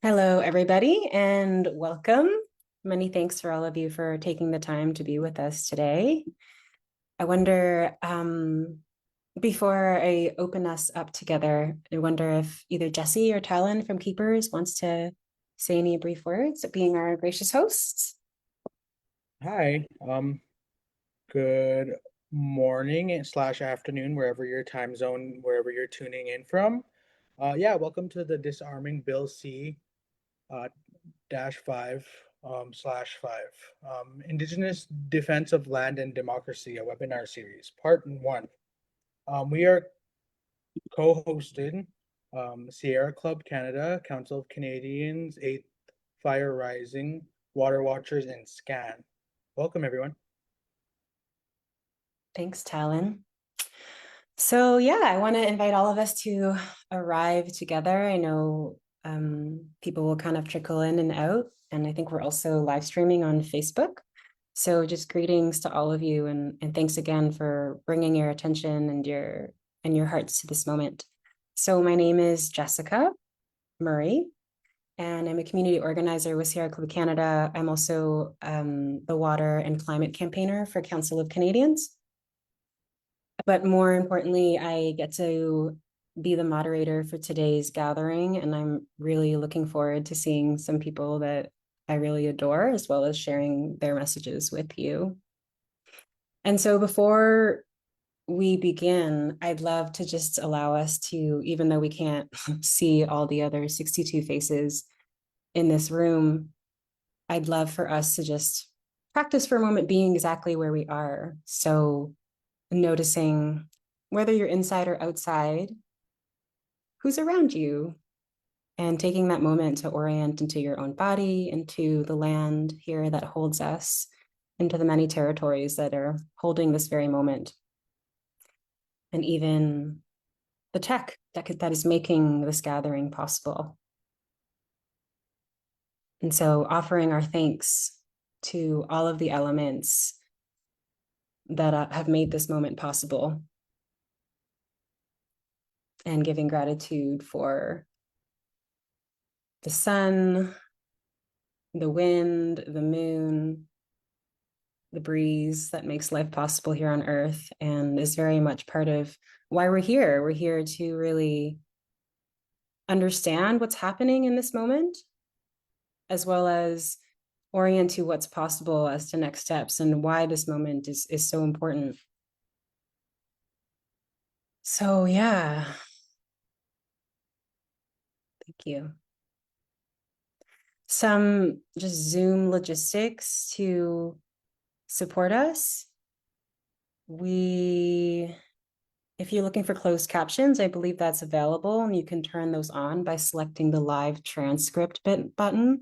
Hello, everybody, and welcome. Many thanks for all of you for taking the time to be with us today. I wonder, before I open us up together, I wonder if either Jesse or Talon from Keepers wants to say any brief words, being our gracious hosts. Hi, good morning slash afternoon, wherever your time zone, wherever you're tuning in from. Yeah, welcome to the Disarming Bill C uh, dash five slash five. Indigenous Defense of Land and Democracy, a webinar series, part one. We are co-hosted Sierra Club Canada, Council of Canadians, 8th Fire Rising, Water Watchers, and SCAN. Welcome, everyone. Thanks, Talon. So yeah, I want to invite all of us to arrive together. I know people will kind of trickle in and out, and I think we're also live streaming on Facebook. So just greetings to all of you, and thanks again for bringing your attention and your hearts to this moment. So my name is Jessica Murray, and I'm a community organizer with Sierra Club Canada. I'm also the water and climate campaigner for Council of Canadians. But more importantly, I get to be the moderator for today's gathering, and I'm really looking forward to seeing some people that I really adore, as well as sharing their messages with you. And so before we begin, I'd love to just allow us to, even though we can't see all the other 62 faces in this room, I'd love for us to just practice for a moment being exactly where we are. So noticing whether you're inside or outside, who's around you, and taking that moment to orient into your own body, into the land here that holds us, into the many territories that are holding this very moment, and even the tech that is making this gathering possible. And so offering our thanks to all of the elements that have made this moment possible, and giving gratitude for the sun, the wind, the moon, the breeze that makes life possible here on Earth, and is very much part of why we're here. We're here to really understand what's happening in this moment, as well as orient to what's possible as to next steps and why this moment is so important. So yeah, thank you. Some just Zoom logistics to support us. If you're looking for closed captions, I believe that's available, and you can turn those on by selecting the live transcript button.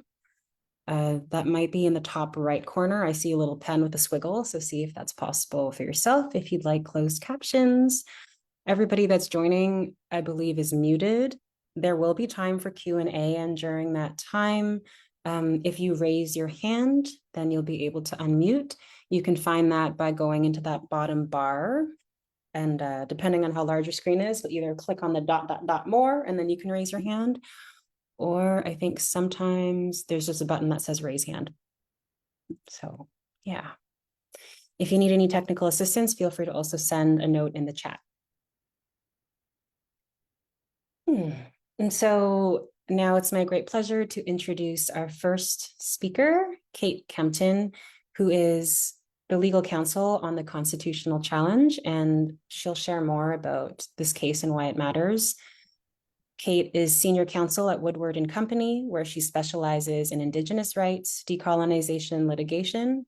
That might be in the top right corner. I see a little pen with a squiggle, so see if that's possible for yourself if you'd like closed captions. Everybody that's joining, I believe, is muted. There will be time for Q&A, and during that time, if you raise your hand, then you'll be able to unmute. You can find that by going into that bottom bar, and depending on how large your screen is, you'll either click on the dot more, and then you can raise your hand, or I think sometimes there's just a button that says raise hand. So yeah, if you need any technical assistance, feel free to also send a note in the chat. And so now it's my great pleasure to introduce our first speaker, Kate Kempton, who is the legal counsel on the constitutional challenge, and she'll share more about this case and why it matters. Kate is senior counsel at Woodward and Company, where she specializes in Indigenous rights, decolonization litigation,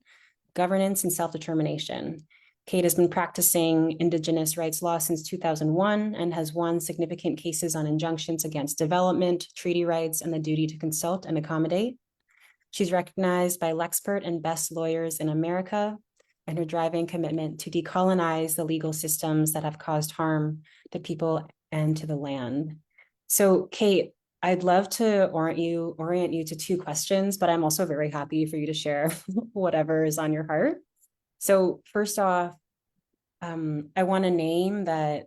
governance, and self-determination. Kate has been practicing Indigenous rights law since 2001 and has won significant cases on injunctions against development, treaty rights, and the duty to consult and accommodate. She's recognized by Lexpert and Best Lawyers in America, and her driving commitment to decolonize the legal systems that have caused harm to people and to the land. So, Kate, I'd love to orient you to two questions, but I'm also very happy for you to share whatever is on your heart. So first off, I want to name that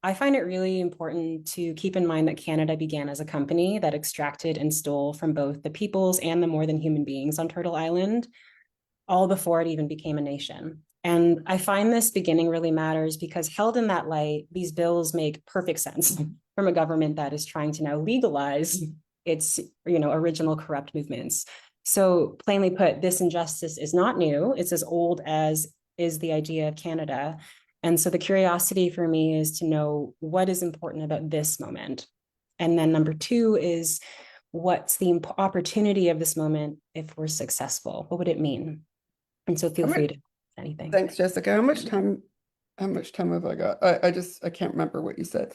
I find it really important to keep in mind that Canada began as a company that extracted and stole from both the peoples and the more than human beings on Turtle Island, all before it even became a nation. And I find this beginning really matters because held in that light, these bills make perfect sense from a government that is trying to now legalize its, original corrupt movements. So plainly put, this injustice is not new. It's as old as is the idea of Canada. And so the curiosity for me is to know what is important about this moment. And then number two is what's the opportunity of this moment if we're successful? What would it mean? And so feel How free much, to anything. thanks, Jessica. How much time have I got? I can't remember what you said.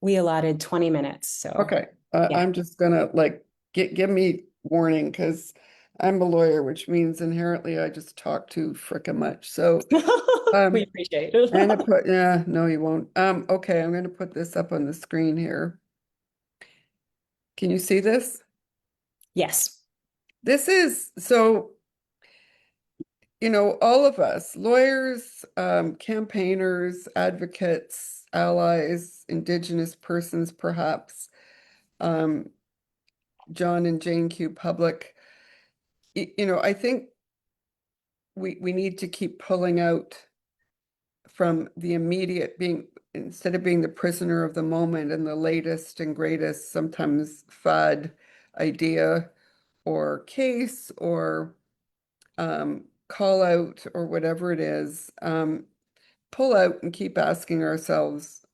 We allotted 20 minutes. So Okay, yeah. I'm just gonna like give me warning because I'm a lawyer, which means inherently I just talk too frickin' much. So We um appreciate I'm gonna it. put, yeah, no, you won't. Okay, I'm gonna put this up on the screen here. Can you see this? Yes. This is so, all of us, lawyers, campaigners, advocates, allies, Indigenous persons, perhaps, um, John and Jane Q. Public, I think we need to keep pulling out from the immediate being, instead of being the prisoner of the moment and the latest and greatest, sometimes fad idea or case or call out or whatever it is, pull out and keep asking ourselves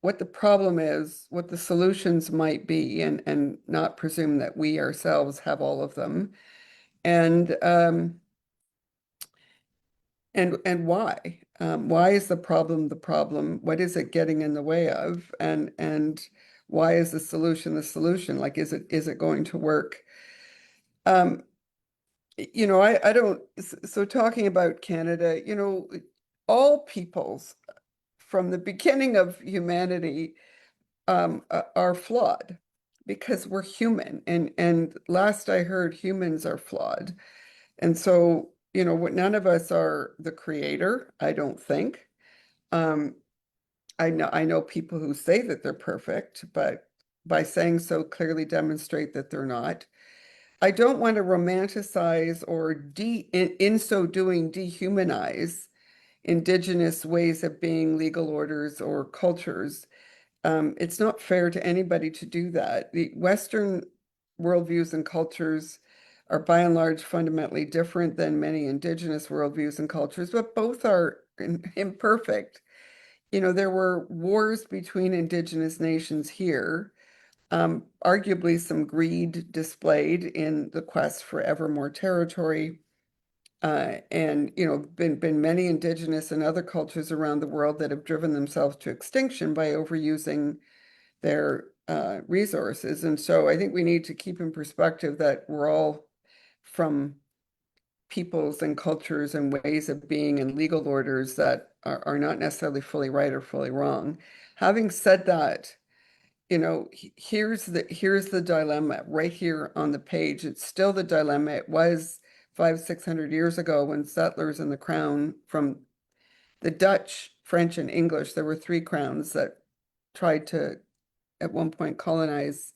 what the problem is, what the solutions might be, and not presume that we ourselves have all of them. And and why? Why is the problem the problem? What is it getting in the way of? And why is the solution the solution? Like, is it going to work? Um, I don't, so talking about Canada, all peoples from the beginning of humanity are flawed because we're human. And last I heard, humans are flawed. And so, none of us are the creator, I don't think. Um, I know people who say that they're perfect, but by saying so clearly demonstrate that they're not. I don't want to romanticize or in so doing dehumanize Indigenous ways of being, legal orders, or cultures. It's not fair to anybody to do that. The Western worldviews and cultures are by and large fundamentally different than many Indigenous worldviews and cultures, but both are imperfect. There were wars between Indigenous nations here, arguably some greed displayed in the quest for ever more territory. And been many Indigenous and other cultures around the world that have driven themselves to extinction by overusing their resources. And so I think we need to keep in perspective that we're all from peoples and cultures and ways of being and legal orders that are not necessarily fully right or fully wrong. Having said that, here's the dilemma right here on the page. It's still the dilemma. It was 500-600 years ago when settlers in the crown from the Dutch, French, and English, there were three crowns that tried to at one point colonize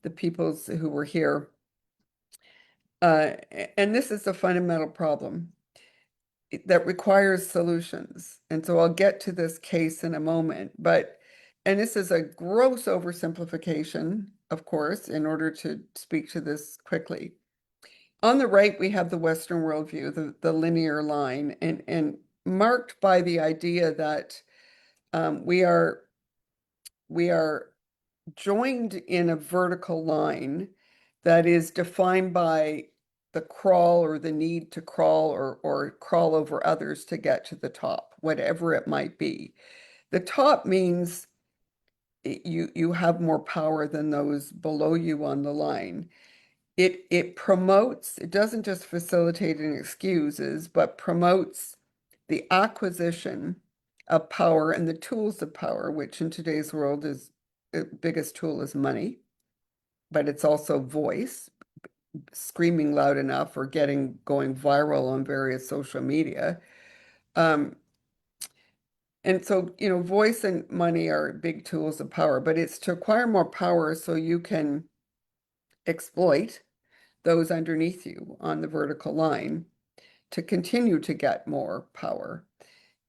the peoples who were here. And this is a fundamental problem that requires solutions. And so I'll get to this case in a moment, and this is a gross oversimplification, of course, in order to speak to this quickly. On the right, we have the Western worldview, the linear line, and marked by the idea that we are joined in a vertical line that is defined by the crawl or the need to crawl or crawl over others to get to the top, whatever it might be. The top means you have more power than those below you on the line. It promotes, it doesn't just facilitate and excuses, but promotes the acquisition of power and the tools of power, which in today's world is the biggest tool is money, but it's also voice, screaming loud enough or going viral on various social media. Um, And so, voice and money are big tools of power, but it's to acquire more power so you can exploit those underneath you on the vertical line to continue to get more power.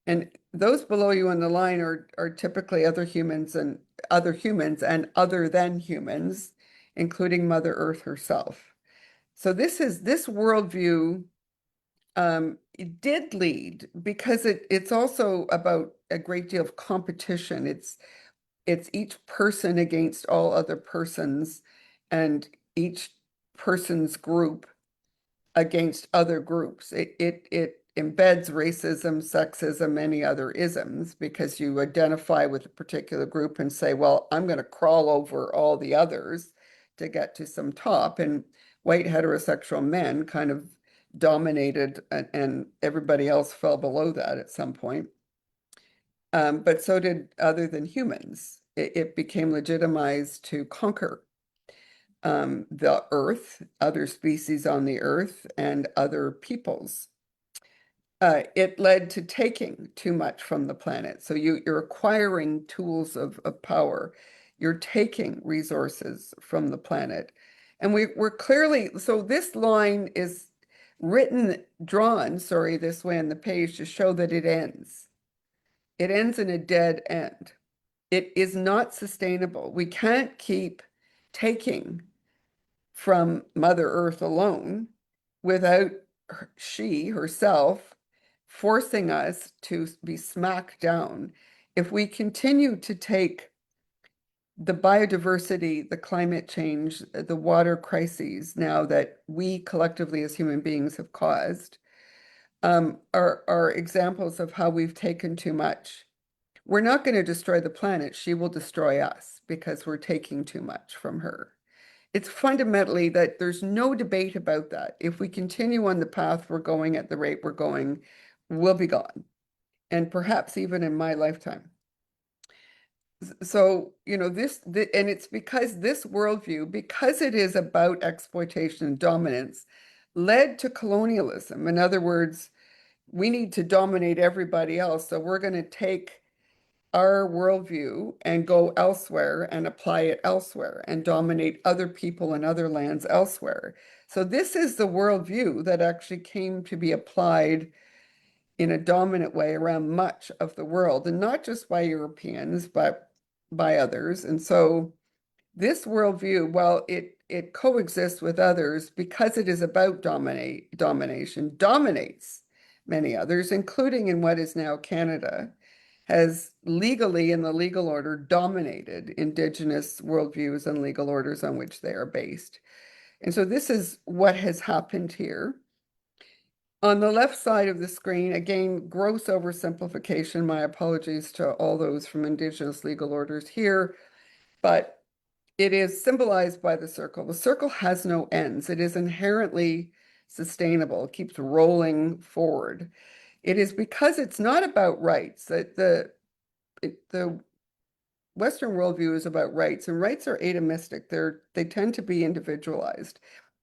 And those below you on the line are typically other than humans, including Mother Earth herself. So this worldview it did lead because it's also about a great deal of competition. It's each person against all other persons and each person's group against other groups. It embeds racism, sexism, many other isms because you identify with a particular group and say, well, I'm going to crawl over all the others to get to some top. And white heterosexual men kind of dominated and everybody else fell below that at some point. But so did other than humans. It became legitimized to conquer the earth, other species on the earth, and other peoples. It led to taking too much from the planet. So you're acquiring tools of power. You're taking resources from the planet. And we're clearly, so this line is drawn, this way on the page to show that it ends. It ends in a dead end. It is not sustainable. We can't keep taking from Mother Earth alone without she herself forcing us to be smacked down. If we continue to take the biodiversity, the climate change, the water crises now that we collectively as human beings have caused, are examples of how we've taken too much. We're not going to destroy the planet. She will destroy us because we're taking too much from her. It's fundamentally that there's no debate about that. If we continue on the path we're going at the rate we're going, we'll be gone. And perhaps even in my lifetime. So, and it's because this worldview, because it is about exploitation and dominance, led to colonialism. In other words, we need to dominate everybody else. So we're going to take our worldview and go elsewhere and apply it elsewhere and dominate other people and other lands elsewhere. So this is the worldview that actually came to be applied in a dominant way around much of the world, and not just by Europeans, but by others. And so this worldview, while it coexists with others because it is about domination, dominates many others, including in what is now Canada, has legally in the legal order dominated Indigenous worldviews and legal orders on which they are based. And so this is what has happened here. On the left side of the screen, again, gross oversimplification. My apologies to all those from Indigenous legal orders here, but it is symbolized by the circle. The circle has no ends. It is inherently sustainable. It keeps rolling forward. It is because it's not about rights. That the Western worldview is about rights, and rights are atomistic. They tend to be individualized.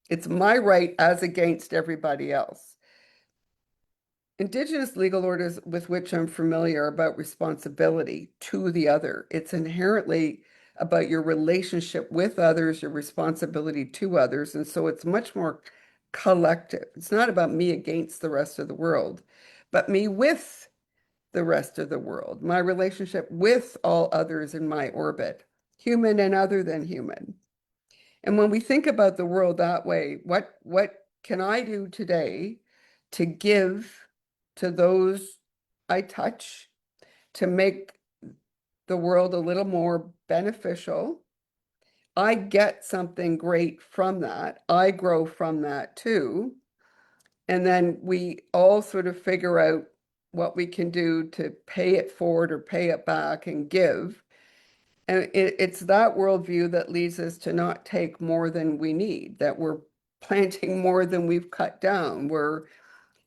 It's my right as against everybody else. Indigenous legal orders with which I'm familiar are about responsibility to the other. It's inherently about your relationship with others, your responsibility to others. And so it's much more collective. It's not about me against the rest of the world, but me with the rest of the world, my relationship with all others in my orbit, human and other than human. And when we think about the world that way, what can I do today to give to those I touch to make the world a little more beneficial? I get something great from that. I grow from that too. And then we all sort of figure out what we can do to pay it forward or pay it back and give. And it's that worldview that leads us to not take more than we need, that we're planting more than we've cut down. We're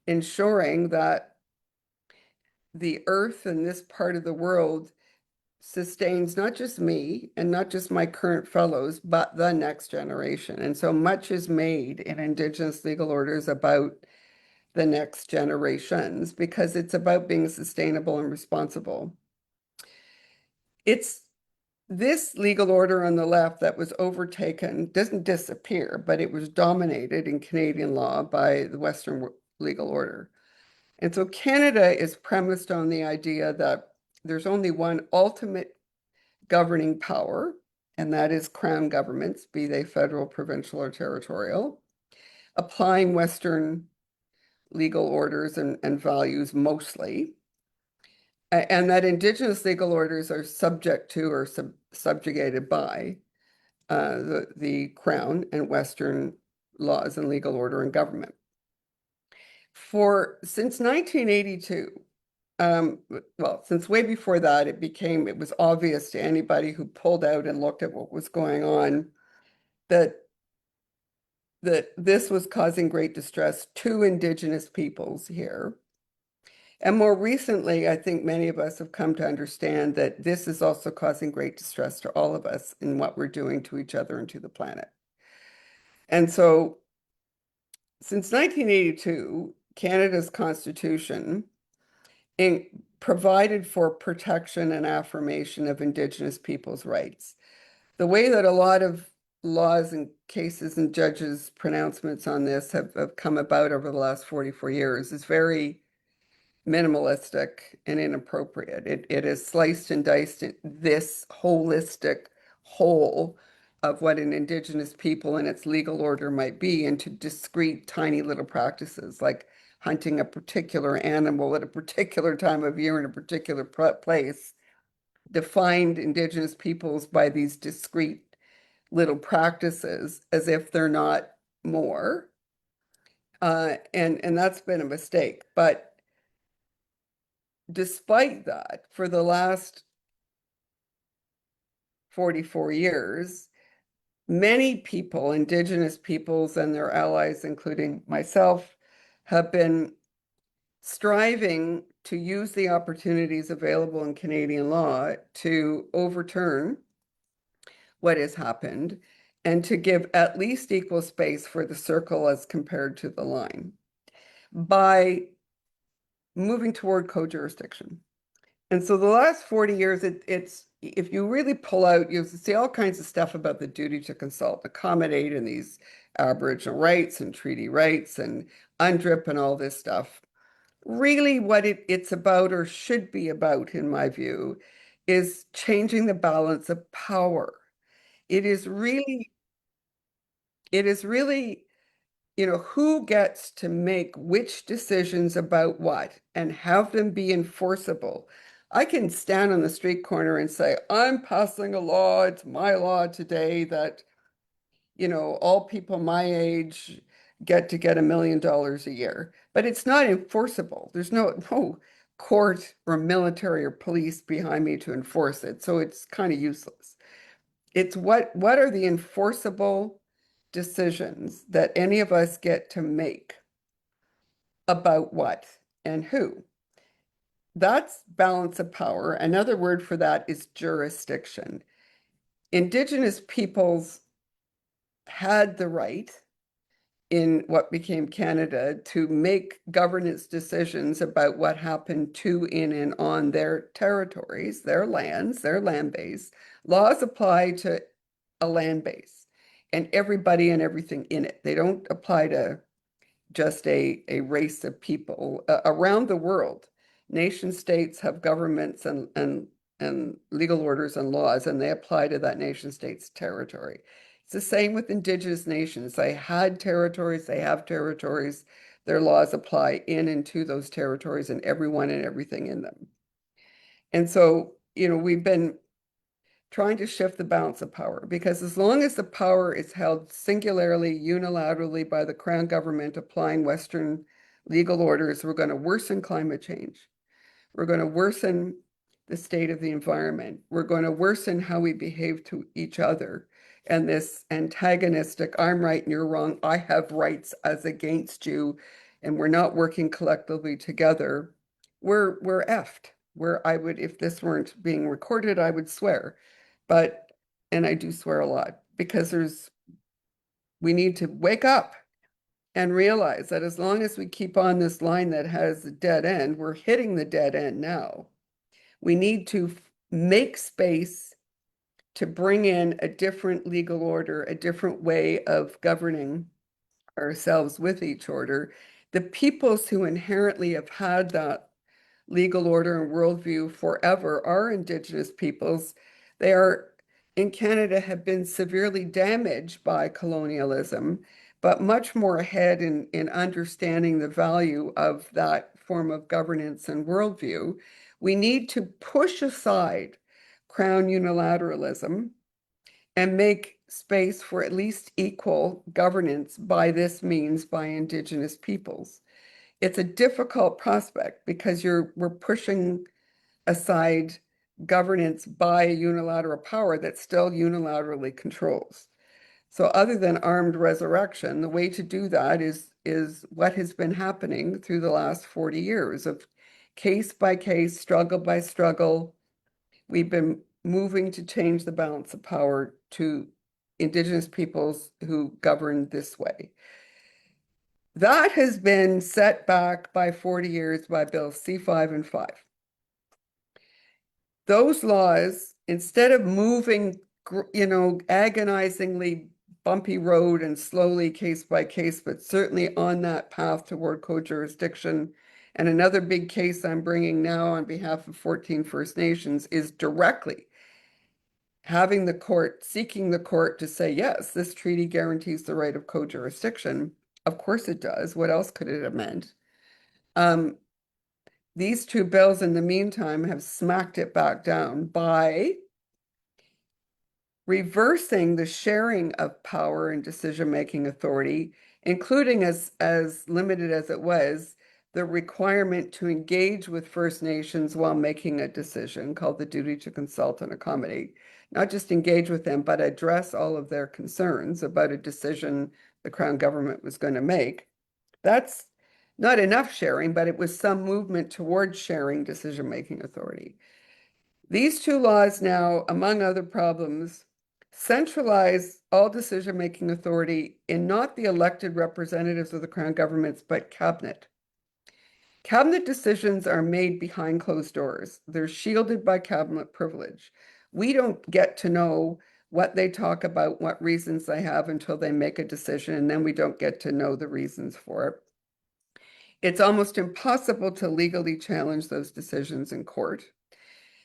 ensuring that the earth and this part of the world sustains not just me and not just my current fellows, but the next generation. And so much is made in Indigenous legal orders about the next generations because it's about being sustainable and responsible. It's this legal order on the left that was overtaken doesn't disappear, but it was dominated in Canadian law by the Western legal order. And so Canada is premised on the idea that there's only one ultimate governing power, and that is crown governments, be they federal, provincial, or territorial, applying Western legal orders and values mostly, and that Indigenous legal orders are subject to or subjugated by the Crown and Western laws and legal order and government. Since 1982, well, since way before that, it was obvious to anybody who pulled out and looked at what was going on that this was causing great distress to Indigenous peoples here. And more recently, I think many of us have come to understand that this is also causing great distress to all of us in what we're doing to each other and to the planet. And so since 1982, Canada's constitution provided for protection and affirmation of Indigenous people's rights. The way that a lot of laws and cases and judges' pronouncements on this have come about over the last 44 years is very minimalistic and inappropriate. It is sliced and diced this holistic whole of what an Indigenous people and its legal order might be into discrete, tiny little practices like hunting a particular animal at a particular time of year in a particular place, defined Indigenous peoples by these discrete little practices as if they're not more. And that's been a mistake. But despite that, for the last 44 years, many people, Indigenous peoples and their allies, including myself, have been striving to use the opportunities available in Canadian law to overturn what has happened and to give at least equal space for the circle as compared to the line by moving toward co-jurisdiction. And so the last 40 years, it's if you really pull out, you see all kinds of stuff about the duty to consult, accommodate, and these Aboriginal rights and treaty rights and UNDRIP and all this stuff. Really what it's about or should be about, in my view, is changing the balance of power. It is really, who gets to make which decisions about what and have them be enforceable. I can stand on the street corner and say, I'm passing a law, it's my law today that, all people my age get to get $1 million a year. But it's not enforceable. There's no court or military or police behind me to enforce it. So it's kind of useless. It's what are the enforceable decisions that any of us get to make about what and who. That's balance of power. Another word for that is jurisdiction. Indigenous peoples had the right in what became Canada to make governance decisions about what happened to, in, and on their territories, their lands, their land base. Laws apply to a land base and everybody and everything in it. They don't apply to just a race of people. Around the world, nation states have governments and legal orders and laws, and they apply to that nation state's territory. It's the same with Indigenous nations. They had territories, they have territories. Their laws apply in and to those territories and everyone and everything in them. And so, we've been trying to shift the balance of power because as long as the power is held singularly, unilaterally by the Crown government applying Western legal orders, we're going to worsen climate change. We're going to worsen the state of the environment. We're going to worsen how we behave to each other. And this antagonistic, I'm right and you're wrong, I have rights as against you, and we're not working collectively together, we're effed. If this weren't being recorded, I would swear. And I do swear a lot because we need to wake up. and realize that as long as we keep on this line that has a dead end, we're hitting the dead end now. We need to make space to bring in a different legal order, a different way of governing ourselves with each order. The peoples who inherently have had that legal order and worldview forever are Indigenous peoples. They are, in Canada, have been severely damaged by colonialism, but much more ahead in understanding the value of that form of governance and worldview. We need to push aside Crown unilateralism and make space for at least equal governance by this means by Indigenous peoples. It's a difficult prospect because we're pushing aside governance by a unilateral power that still unilaterally controls. So other than armed resurrection, the way to do that is what has been happening through the last 40 years of case by case, struggle by struggle. We've been moving to change the balance of power to Indigenous peoples who govern this way. That has been set back by 40 years by Bills C-5 and 5. Those laws, instead of moving, agonizingly bumpy road and slowly case by case, but certainly on that path toward co-jurisdiction. And another big case I'm bringing now on behalf of 14 First Nations is directly having the court, seeking the court to say, yes, this treaty guarantees the right of co-jurisdiction. Of course it does. What else could it have meant? These two bills in the meantime have smacked it back down by reversing the sharing of power and decision-making authority, including as limited as it was, the requirement to engage with First Nations while making a decision called the duty to consult and accommodate. Not just engage with them, but address all of their concerns about a decision the Crown government was going to make. That's not enough sharing, but it was some movement towards sharing decision-making authority. These two laws now, among other problems, centralize all decision-making authority in not the elected representatives of the Crown governments, but cabinet. Cabinet decisions are made behind closed doors. They're shielded by cabinet privilege. We don't get to know what they talk about, what reasons they have until they make a decision, and then we don't get to know the reasons for it. It's almost impossible to legally challenge those decisions in court.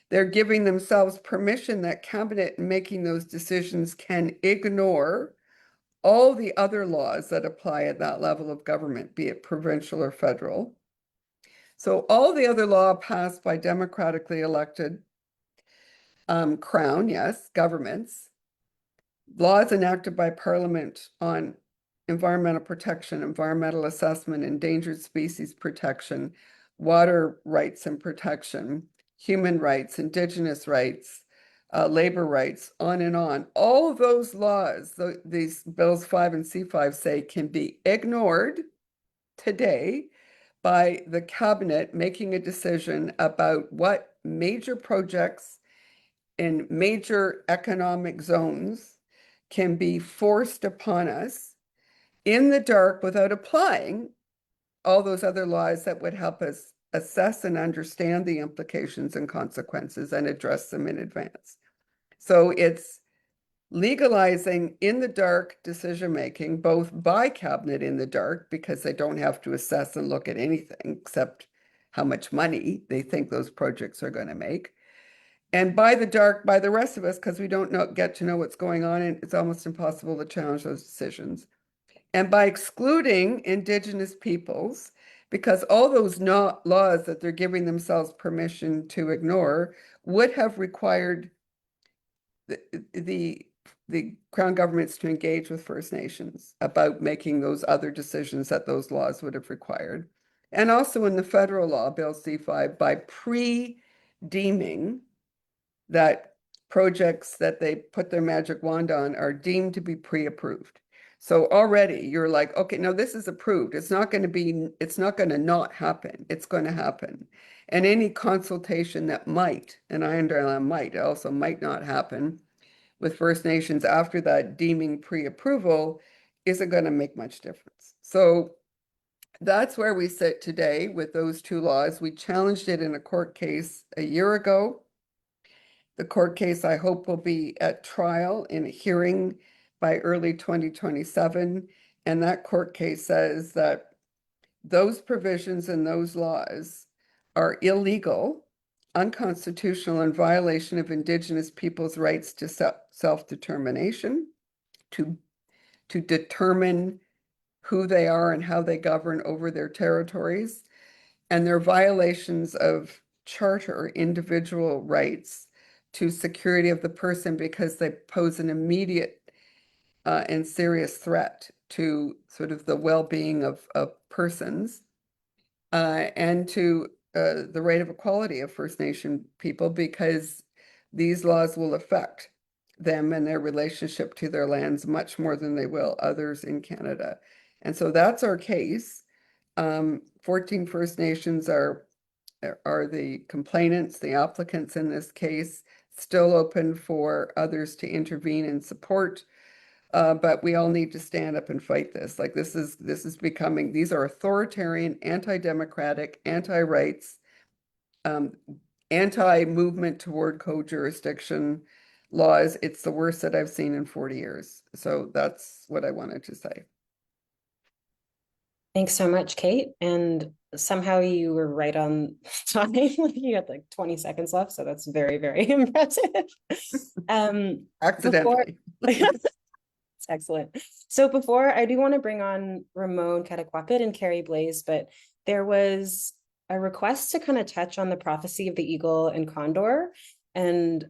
They're giving themselves permission that cabinet making those decisions can ignore all the other laws that apply at that level of government, be it provincial or federal. So all the other law passed by democratically elected Crown, yes, governments, laws enacted by Parliament on environmental protection, environmental assessment, endangered species protection, water rights and protection, human rights, Indigenous rights, labor rights, on and on. All of those laws, these Bills 5 and C-5 say can be ignored today by the cabinet making a decision about what major projects in major economic zones can be forced upon us in the dark without applying all those other laws that would help us assess and understand the implications and consequences and address them in advance. So it's legalizing in the dark decision-making, both by cabinet in the dark, because they don't have to assess and look at anything except how much money they think those projects are going to make, and by the dark by the rest of us, because we don't get to know what's going on, and it's almost impossible to challenge those decisions. And by excluding Indigenous peoples, because all those laws that they're giving themselves permission to ignore would have required the Crown governments to engage with First Nations about making those other decisions that those laws would have required. And also in the federal law, Bill C-5, by pre-deeming that projects that they put their magic wand on are deemed to be pre-approved. So already you're like, okay, no, this is approved. It's not going to not happen. It's going to happen. And any consultation that might, and I underline might, also might not happen with First Nations after that deeming pre-approval isn't going to make much difference. So that's where we sit today with those two laws. We challenged it in a court case a year ago. The court case, I hope, will be at trial in a hearing by early 2027. And that court case says that those provisions in those laws are illegal, unconstitutional, in violation of Indigenous peoples' rights to self-determination, to determine who they are and how they govern over their territories, and they're violations of charter individual rights to security of the person because they pose an immediate and serious threat to sort of the well-being of persons and to the right of equality of First Nation people, because these laws will affect them and their relationship to their lands much more than they will others in Canada. And so that's our case. 14 First Nations are the complainants, the applicants in this case, still open for others to intervene and support. But we all need to stand up and fight this. Like this is becoming, these are authoritarian, anti-democratic, anti-rights, anti-movement toward co-jurisdiction laws. It's the worst that I've seen in 40 years. So that's what I wanted to say. Thanks so much, Kate. And somehow you were right on time. You had like 20 seconds left, so that's very, very impressive. Accidentally. It's excellent. So before, I do want to bring on Ramon Cataquapit and Carrie Blaze, but there was a request to kind of touch on the prophecy of the eagle and condor. And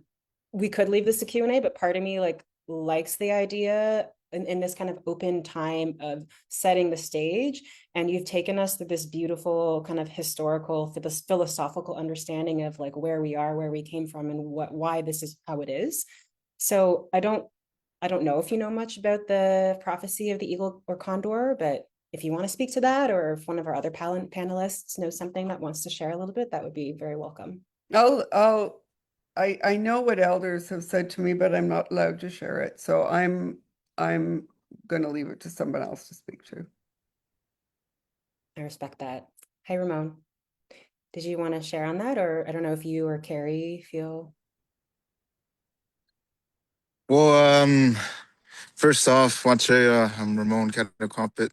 we could leave this to Q&A, but part of me likes the idea in this kind of open time of setting the stage. And you've taken us through this beautiful kind of historical, for this philosophical understanding of like where we are, where we came from, and why this is how it is. So I don't know if you know much about the prophecy of the eagle or condor, but if you want to speak to that, or if one of our other panelists knows something that wants to share a little bit, that would be very welcome. I know what elders have said to me, but I'm not allowed to share it. So I'm going to leave it to someone else to speak to. I respect that. Hi, Ramon. Did you want to share on that? Or I don't know if you or Carrie feel. Well, first off, Wache, I'm Ramon Cataquapit.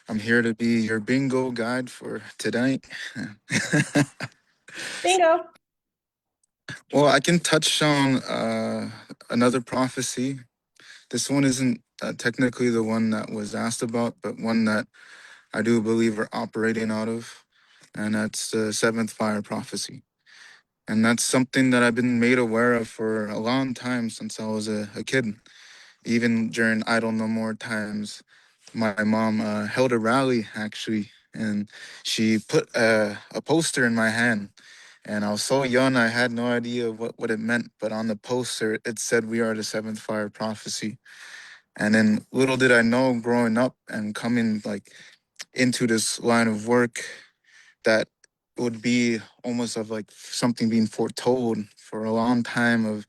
I'm here to be your bingo guide for tonight. Bingo. Well, I can touch on another prophecy. This one isn't technically the one that was asked about, but one that I do believe we're operating out of, and that's the seventh fire prophecy. And that's something that I've been made aware of for a long time since I was a kid. Even during Idle No More times, my mom held a rally actually, and she put a poster in my hand. And I was so young, I had no idea what it meant. But on the poster, it said, "We are the seventh fire prophecy." And then little did I know, growing up and coming like into this line of work, that would be almost of like something being foretold for a long time, of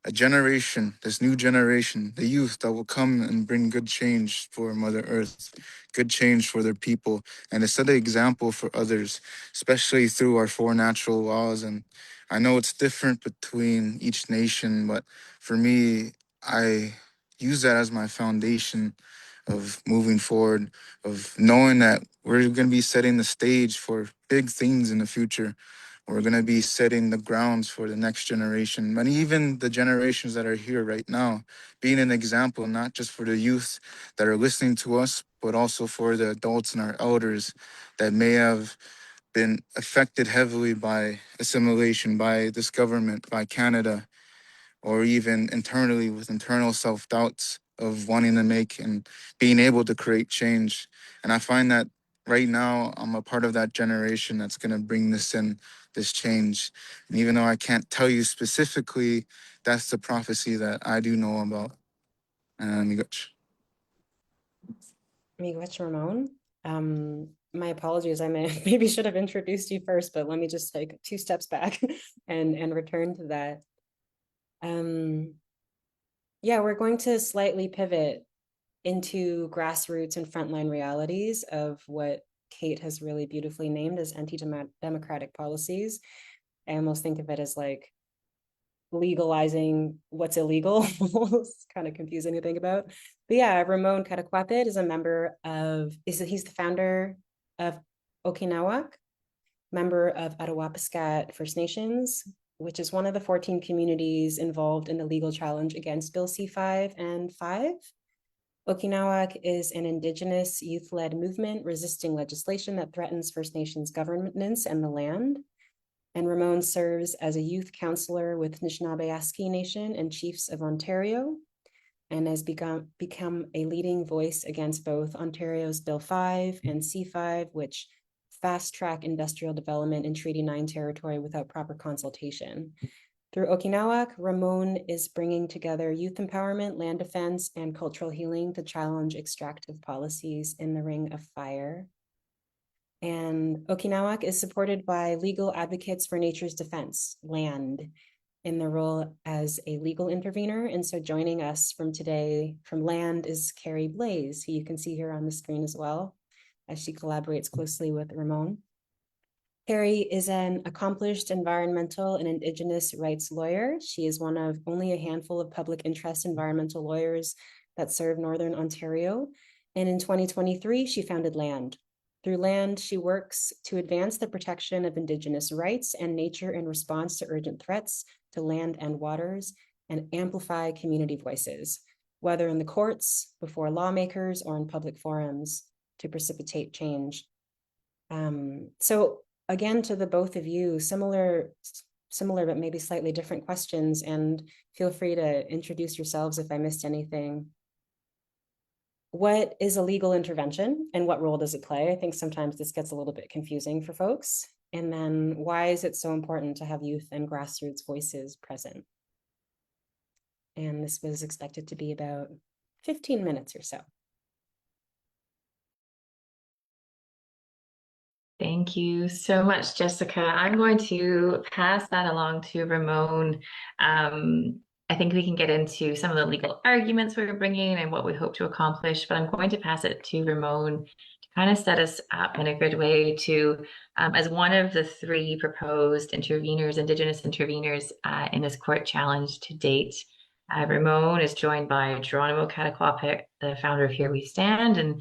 a generation, this new generation, the youth that will come and bring good change for Mother Earth, good change for their people, and to set an example for others, especially through our four natural laws. And I know it's different between each nation, but for me, I use that as my foundation of moving forward, of knowing that we're going to be setting the stage for big things in the future. We're going to be setting the grounds for the next generation, and even the generations that are here right now, being an example, not just for the youth that are listening to us, but also for the adults and our elders that may have been affected heavily by assimilation, by this government, by Canada, or even internally with internal self-doubts of wanting to make and being able to create change. And I find that right now I'm a part of that generation that's going to bring this change. And even though I can't tell you specifically, that's the prophecy that I do know about. Miigwech. Miigwech, Ramon. My apologies. I maybe should have introduced you first, but let me just take 2 steps back and return to that. Yeah, we're going to slightly pivot into grassroots and frontline realities of what Kate has really beautifully named as anti-democratic policies. I almost think of it as like legalizing what's illegal. It's kind of confusing to think about. But yeah, Ramon Cataquapit is a member of, he's the founder of Okinawak, member of Attawapiskat First Nations, which is one of the 14 communities involved in the legal challenge against Bill C-5 and 5. Okinawak is an Indigenous youth-led movement resisting legislation that threatens First Nations governance and the land. And Ramon serves as a youth counselor with Anishinaabe Nation and Chiefs of Ontario, and has become a leading voice against both Ontario's Bill 5 and C-5, which fast-track industrial development in Treaty 9 territory without proper consultation. Through Okinawak, Ramon is bringing together youth empowerment, land defense, and cultural healing to challenge extractive policies in the Ring of Fire. And Okinawak is supported by legal advocates for nature's defense, land, in their role as a legal intervener. And so joining us from land is Carrie Blaze, who you can see here on the screen as well, as she collaborates closely with Ramon. Carrie is an accomplished environmental and Indigenous rights lawyer. She is one of only a handful of public interest environmental lawyers that serve Northern Ontario. And in 2023, she founded LAND. Through LAND, she works to advance the protection of Indigenous rights and nature in response to urgent threats to land and waters, and amplify community voices, whether in the courts, before lawmakers, or in public forums to precipitate change. So again, to the both of you, similar but maybe slightly different questions, and feel free to introduce yourselves if I missed anything. What is a legal intervention and what role does it play? I think sometimes this gets a little bit confusing for folks. And then why is it so important to have youth and grassroots voices present? And this was expected to be about 15 minutes or so. Thank you so much, Jessica. I'm going to pass that along to Ramon. I think we can get into some of the legal arguments we're bringing and what we hope to accomplish, but I'm going to pass it to Ramon to kind of set us up in a good way to, as one of the three proposed interveners, Indigenous interveners in this court challenge to date. Ramon is joined by Geronimo Cataquapit, the founder of Here We Stand, and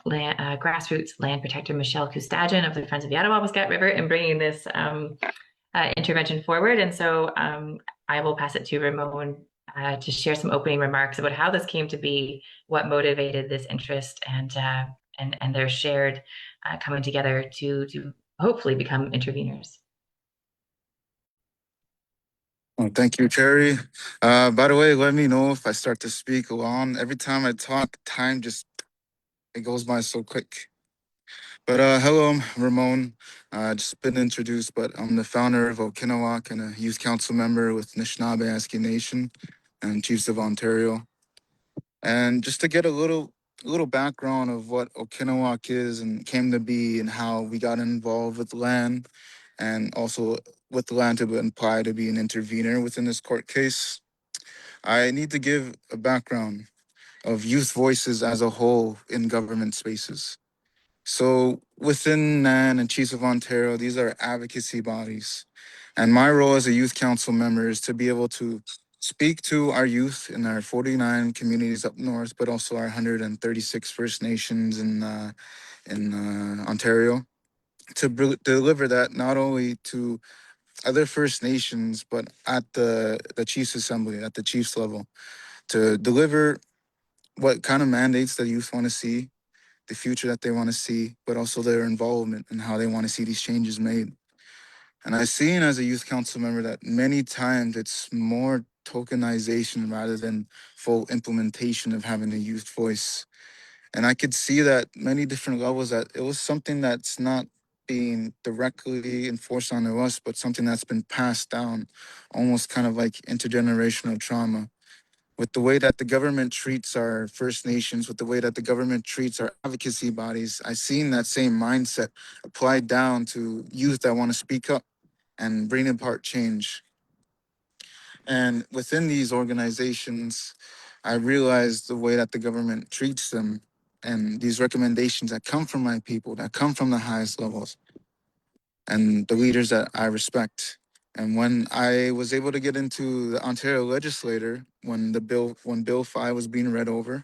grassroots land protector Michelle Kustajan of the Friends of the Attawapiskat River in bringing this intervention forward. And so I will pass it to Ramon to share some opening remarks about how this came to be, what motivated this interest, and their shared coming together to hopefully become interveners. Oh, thank you, Carrie. By the way, let me know if I start to speak along. Every time I talk, time it goes by so quick. But hello, I'm Ramon. Just been introduced, but I'm the founder of Okinawak and a youth council member with Anishinaabe Nation and Chiefs of Ontario. And just to get a little background of what Okinawak is and came to be and how we got involved with land, and also with the land to apply to be an intervener within this court case. I need to give a background of youth voices as a whole in government spaces. So within NAN and Chiefs of Ontario, these are advocacy bodies. And my role as a youth council member is to be able to speak to our youth in our 49 communities up north, but also our 136 First Nations in Ontario, to deliver that not only to other First Nations, but at the Chiefs Assembly, at the Chiefs level, to deliver what kind of mandates the youth want to see, the future that they want to see, but also their involvement and how they want to see these changes made. And I've seen as a youth council member that many times it's more tokenization rather than full implementation of having a youth voice. And I could see that many different levels, that it was something that's not being directly enforced onto us, but something that's been passed down, almost kind of like intergenerational trauma. With the way that the government treats our First Nations, with the way that the government treats our advocacy bodies, I've seen that same mindset applied down to youth that want to speak up and bring about change. And within these organizations, I realized the way that the government treats them and these recommendations that come from my people, that come from the highest levels and the leaders that I respect. And when I was able to get into the Ontario legislature, when Bill 5 was being read over,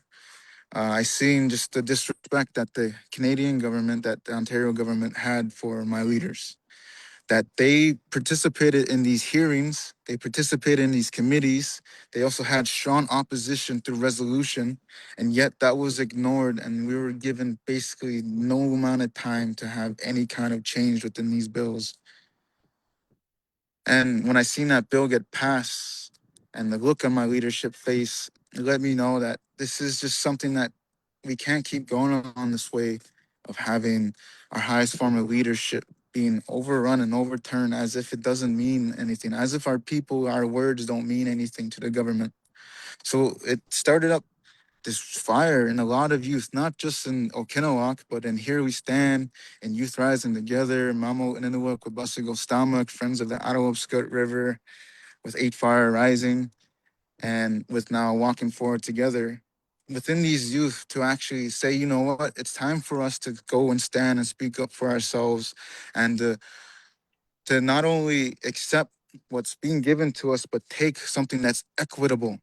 I seen just the disrespect that the Canadian government, that the Ontario government had for my leaders. That they participated in these hearings, they participated in these committees. They also had strong opposition through resolution, and yet that was ignored, and we were given basically no amount of time to have any kind of change within these bills. And when I seen that bill get passed and the look on my leadership face, it let me know that this is just something that we can't keep going on this way of having our highest form of leadership being overrun and overturned as if it doesn't mean anything, as if our people, our words don't mean anything to the government. So it started up this fire in a lot of youth, not just in Okinawak, but in Here We Stand, in Youth Rising Together, Mamo Inanuak, Wabasigo Stamak, Friends of the Attawabscut River, with 8 Fire Rising, and with now Walking Forward Together. Within these youth to actually say, you know what, it's time for us to go and stand and speak up for ourselves and to not only accept what's being given to us, but take something that's equitable.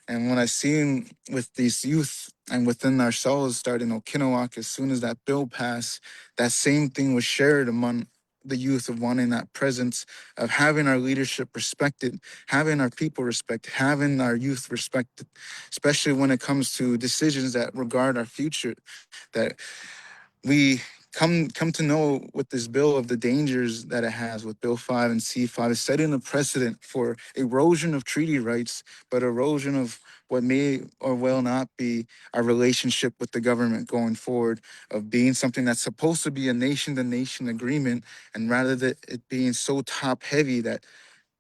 And when I seen with these youth and within ourselves starting Okinawak, as soon as that bill passed, that same thing was shared among the youth of wanting that presence of having our leadership respected, having our people respected, having our youth respected, especially when it comes to decisions that regard our future, that we come to know with this bill of the dangers that it has with Bill 5 and C-5 is setting a precedent for erosion of treaty rights, but erosion of what may or will not be our relationship with the government going forward, of being something that's supposed to be a nation-to-nation agreement, and rather than it being so top-heavy that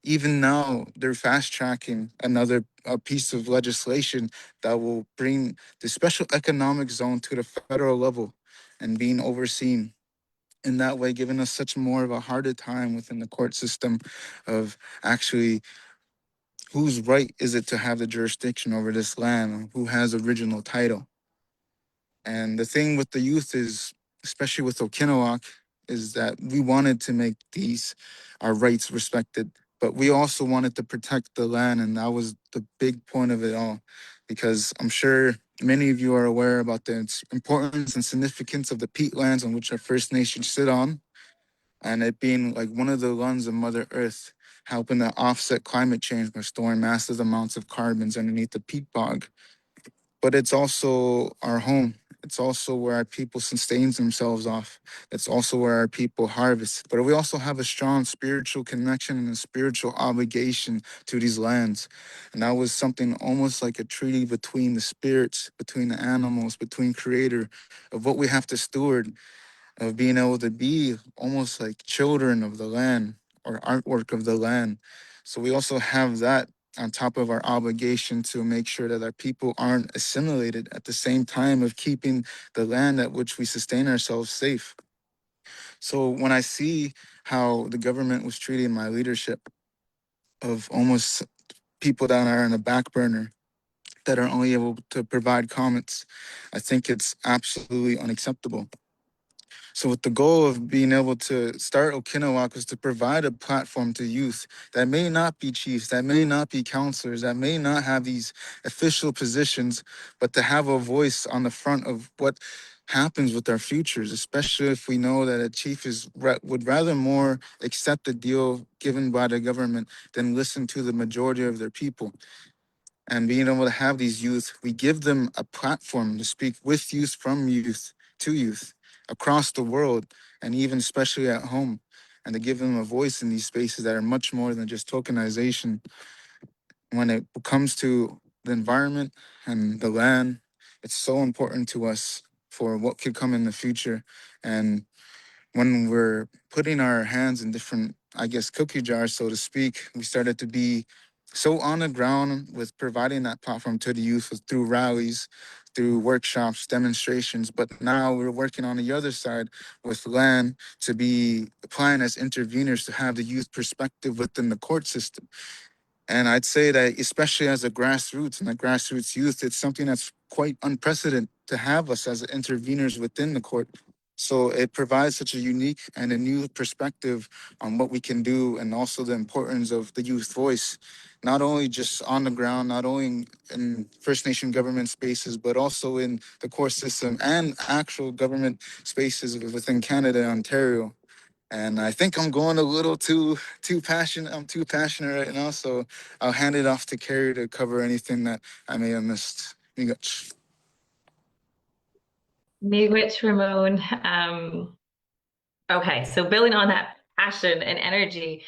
even now they're fast-tracking another piece of legislation that will bring the special economic zone to the federal level and being overseen in that way, giving us such more of a harder time within the court system of actually whose right is it to have the jurisdiction over this land, who has original title. And the thing with the youth is, especially with Okinawak, is that we wanted to make these our rights respected, but we also wanted to protect the land, and that was the big point of it all. Because I'm sure many of you are aware about the importance and significance of the peatlands on which our First Nations sit on, and it being like one of the lungs of Mother Earth, helping to offset climate change by storing massive amounts of carbons underneath the peat bog. But it's also our home. It's also where our people sustain themselves off. It's also where our people harvest. But we also have a strong spiritual connection and a spiritual obligation to these lands. And that was something almost like a treaty between the spirits, between the animals, between creator, of what we have to steward, of being able to be almost like children of the land or artwork of the land. So we also have that on top of our obligation to make sure that our people aren't assimilated at the same time of keeping the land at which we sustain ourselves safe. So when I see how the government was treating my leadership of almost people that are on the back burner, that are only able to provide comments, I think it's absolutely unacceptable. So with the goal of being able to start Okinawak was to provide a platform to youth that may not be chiefs, that may not be counselors, that may not have these official positions, but to have a voice on the front of what happens with our futures, especially if we know that a chief would rather more accept the deal given by the government than listen to the majority of their people. And being able to have these youth, we give them a platform to speak with youth, from youth to youth across the world, and even especially at home, and to give them a voice in these spaces that are much more than just tokenization. When it comes to the environment and the land, it's so important to us for what could come in the future. And when we're putting our hands in different, I guess, cookie jars, so to speak, we started to be so on the ground with providing that platform to the youth through rallies, through workshops, demonstrations. But now we're working on the other side with land to be applying as interveners to have the youth perspective within the court system. And I'd say that, especially as a grassroots and a grassroots youth, it's something that's quite unprecedented to have us as interveners within the court. So it provides such a unique and a new perspective on what we can do, and also the importance of the youth voice, not only just on the ground, not only in First Nation government spaces, but also in the court system and actual government spaces within Canada and Ontario. And I think I'm going a little too passionate. I'm too passionate right now, so I'll hand it off to Carrie to cover anything that I may have missed. Miigwech. Miigwech, Ramon. Okay, so building on that passion and energy,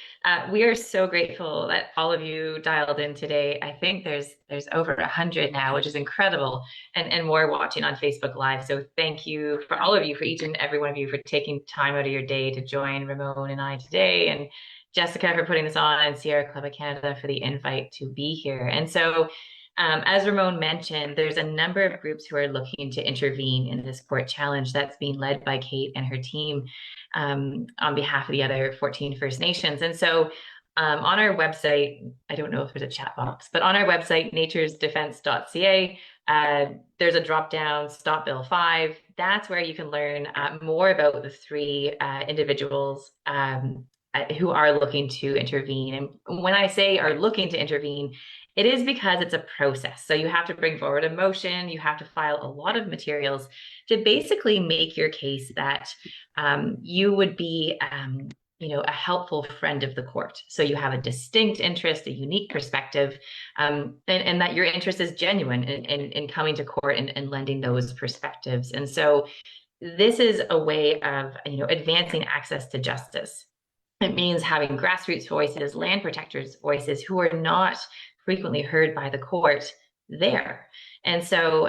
we are so grateful that all of you dialed in today. I think there's over 100 now, which is incredible, and more watching on Facebook Live. So thank you for all of you, for each and every one of you, for taking time out of your day to join Ramon and I today, and Jessica for putting this on, and Sierra Club of Canada for the invite to be here. And so as Ramon mentioned, there's a number of groups who are looking to intervene in this court challenge that's being led by Kate and her team on behalf of the other 14 First Nations. And so on our website, I don't know if there's a chat box, but on our website, naturesdefense.ca, there's a drop down, Stop Bill 5. That's where you can learn more about the three individuals who are looking to intervene. And when I say are looking to intervene, it is because it's a process. So you have to bring forward a motion, you have to file a lot of materials to basically make your case that you would be a helpful friend of the court. So you have a distinct interest, a unique perspective, and that your interest is genuine in coming to court and lending those perspectives. And so this is a way of advancing access to justice. It means having grassroots voices, land protectors' voices who are not frequently heard by the court there. And so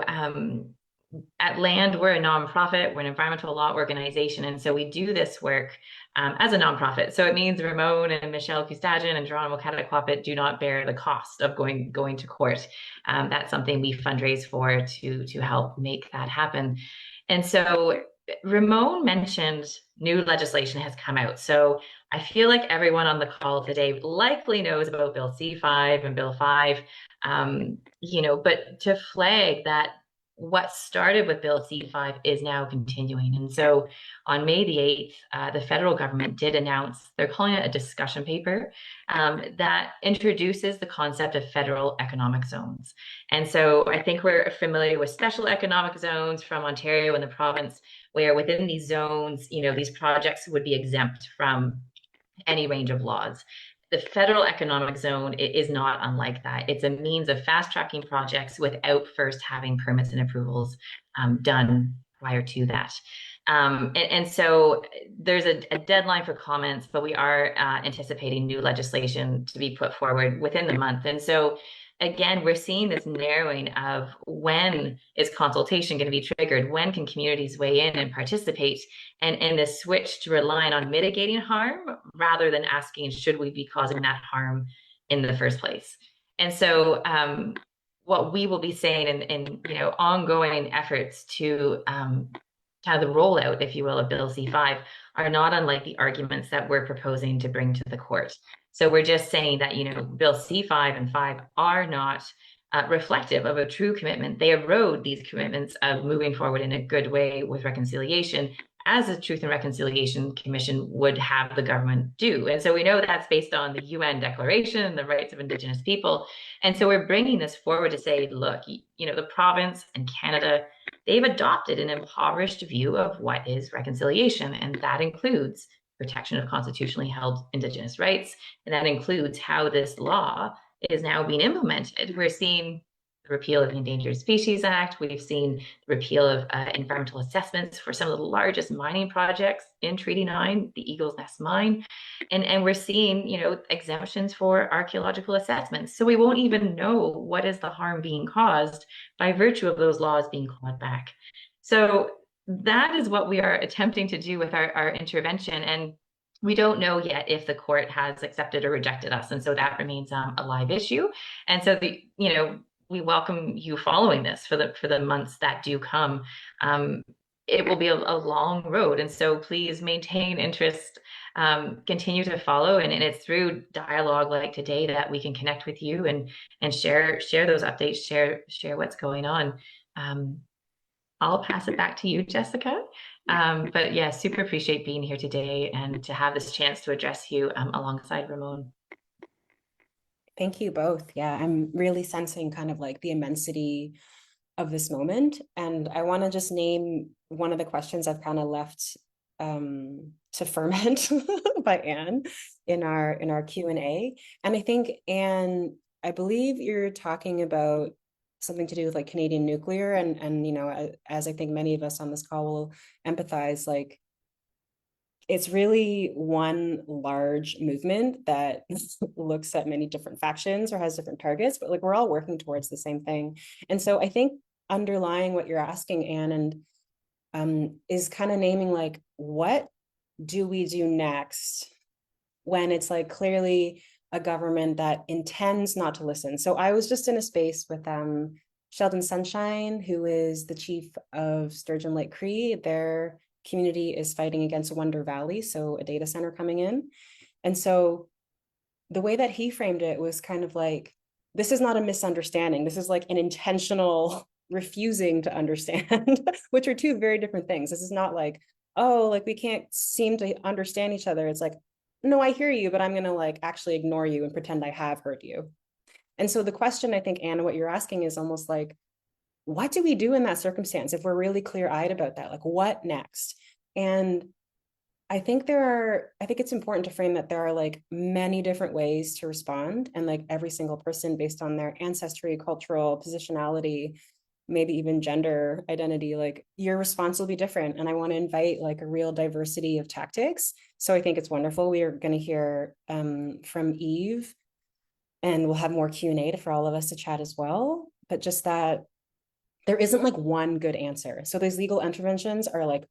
at Land, we're a nonprofit, we're an environmental law organization. And so we do this work as a nonprofit. So it means Ramon and Michelle Kustajan and Geronimo Cataquapit do not bear the cost of going to court. That's something we fundraise for to help make that happen. And so Ramon mentioned new legislation has come out. So I feel like everyone on the call today likely knows about Bill C-5 and Bill 5, but to flag that what started with Bill C-5 is now continuing. And so on May the 8th, the federal government did announce, they're calling it a discussion paper, that introduces the concept of federal economic zones. And so I think we're familiar with special economic zones from Ontario and the province, where within these zones, these projects would be exempt from any range of laws. The federal economic zone is not unlike that. It's a means of fast-tracking projects without first having permits and approvals done prior to that. And so there's a deadline for comments, but we are anticipating new legislation to be put forward within the month. And so again, we're seeing this narrowing of when is consultation going to be triggered, when can communities weigh in and participate, and this switch to relying on mitigating harm rather than asking, should we be causing that harm in the first place? And so what we will be saying in ongoing efforts to kind of the rollout, if you will, of Bill C-5 are not unlike the arguments that we're proposing to bring to the court. So we're just saying that, Bill C-5 and 5 are not reflective of a true commitment. They erode these commitments of moving forward in a good way with reconciliation, as the Truth and Reconciliation Commission would have the government do. And so we know that's based on the UN Declaration and the rights of Indigenous people. And so we're bringing this forward to say, look, the province and Canada, they've adopted an impoverished view of what is reconciliation, and that includes protection of constitutionally held Indigenous rights, and that includes how this law is now being implemented. We're seeing the repeal of the Endangered Species Act. We've seen the repeal of environmental assessments for some of the largest mining projects in Treaty 9, the Eagle's Nest mine. And we're seeing, exemptions for archaeological assessments. So we won't even know what is the harm being caused by virtue of those laws being clawed back. So that is what we are attempting to do with our intervention. And we don't know yet if the court has accepted or rejected us. And so that remains a live issue. And so we welcome you following this for the months that do come. It will be a long road. And so please maintain interest continue to follow. And it's through dialogue like today that we can connect with you and share those updates, share what's going on. I'll pass it back to you, Jessica. But yeah, super appreciate being here today and to have this chance to address you alongside Ramon. Thank you both. Yeah, I'm really sensing kind of like the immensity of this moment. And I want to just name one of the questions I've kind of left to ferment by Anne in our Q&A. And I think, Anne, I believe you're talking about something to do with like Canadian nuclear and you know, as I think many of us on this call will empathize, like it's really one large movement that looks at many different factions or has different targets, but like we're all working towards the same thing. And so I think underlying what you're asking, Anne, and is kind of naming like, what do we do next when it's like clearly a government that intends not to listen? So I was just in a space with Sheldon Sunshine, who is the chief of Sturgeon Lake Cree. Their community is fighting against Wonder Valley, so a data center coming in. And so the way that he framed it was kind of like, this is not a misunderstanding. This is like an intentional refusing to understand, which are two very different things. This is not like, oh, like we can't seem to understand each other. It's like, no, I hear you, but I'm going to like actually ignore you and pretend I have heard you. And so the question, I think, Anna, what you're asking is almost like, what do we do in that circumstance if we're really clear-eyed about that? Like, what next? And I think it's important to frame that there are like many different ways to respond, and like every single person based on their ancestry, cultural positionality, maybe even gender identity, like your response will be different. And I want to invite like a real diversity of tactics. So I think it's wonderful. We are going to hear from Eve, and we'll have more Q&A for all of us to chat as well. But just that there isn't like one good answer. So those legal interventions are like,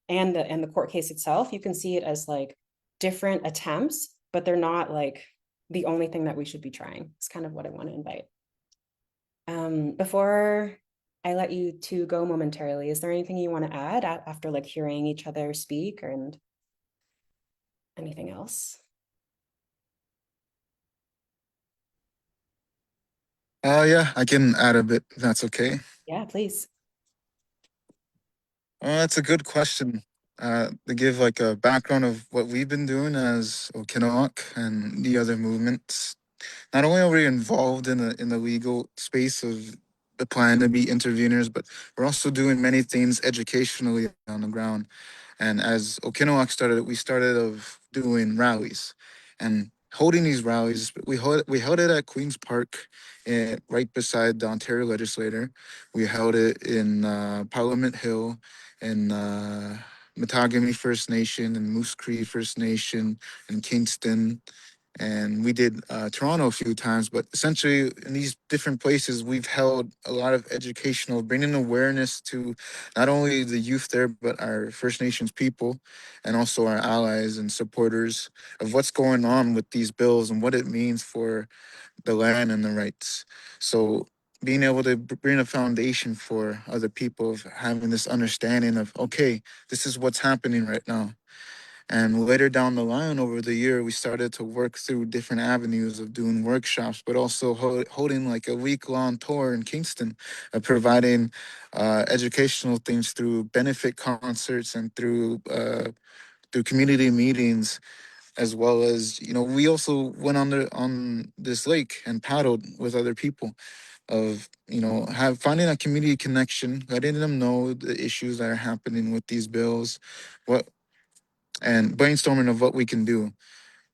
and the court case itself, you can see it as like different attempts, but they're not like the only thing that we should be trying. It's kind of what I want to invite. Before I let you two go momentarily, is there anything you want to add after like hearing each other speak and anything else? Yeah, I can add a bit, if that's okay. Yeah, please. That's a good question. To give like a background of what we've been doing as Okinawa and the other movements. Not only are we involved in the legal space of the plan to be interveners, but we're also doing many things educationally on the ground. And as Okinawa started, we started of doing rallies and holding these rallies. We held it at Queen's Park, right beside the Ontario Legislature. We held it in Parliament Hill, in Matagami First Nation, and Moose Cree First Nation, and Kingston. And we did Toronto a few times, but essentially in these different places, we've held a lot of educational, bringing awareness to not only the youth there, but our First Nations people and also our allies and supporters of what's going on with these bills and what it means for the land and the rights. So being able to bring a foundation for other people of having this understanding of, okay, this is what's happening right now. And later down the line over the year, we started to work through different avenues of doing workshops, but also holding like a week-long tour in Kingston, providing educational things through benefit concerts and through community meetings, as well as, you know, we also went on this lake and paddled with other people of, you know, finding a community connection, letting them know the issues that are happening with these bills, what and brainstorming of what we can do.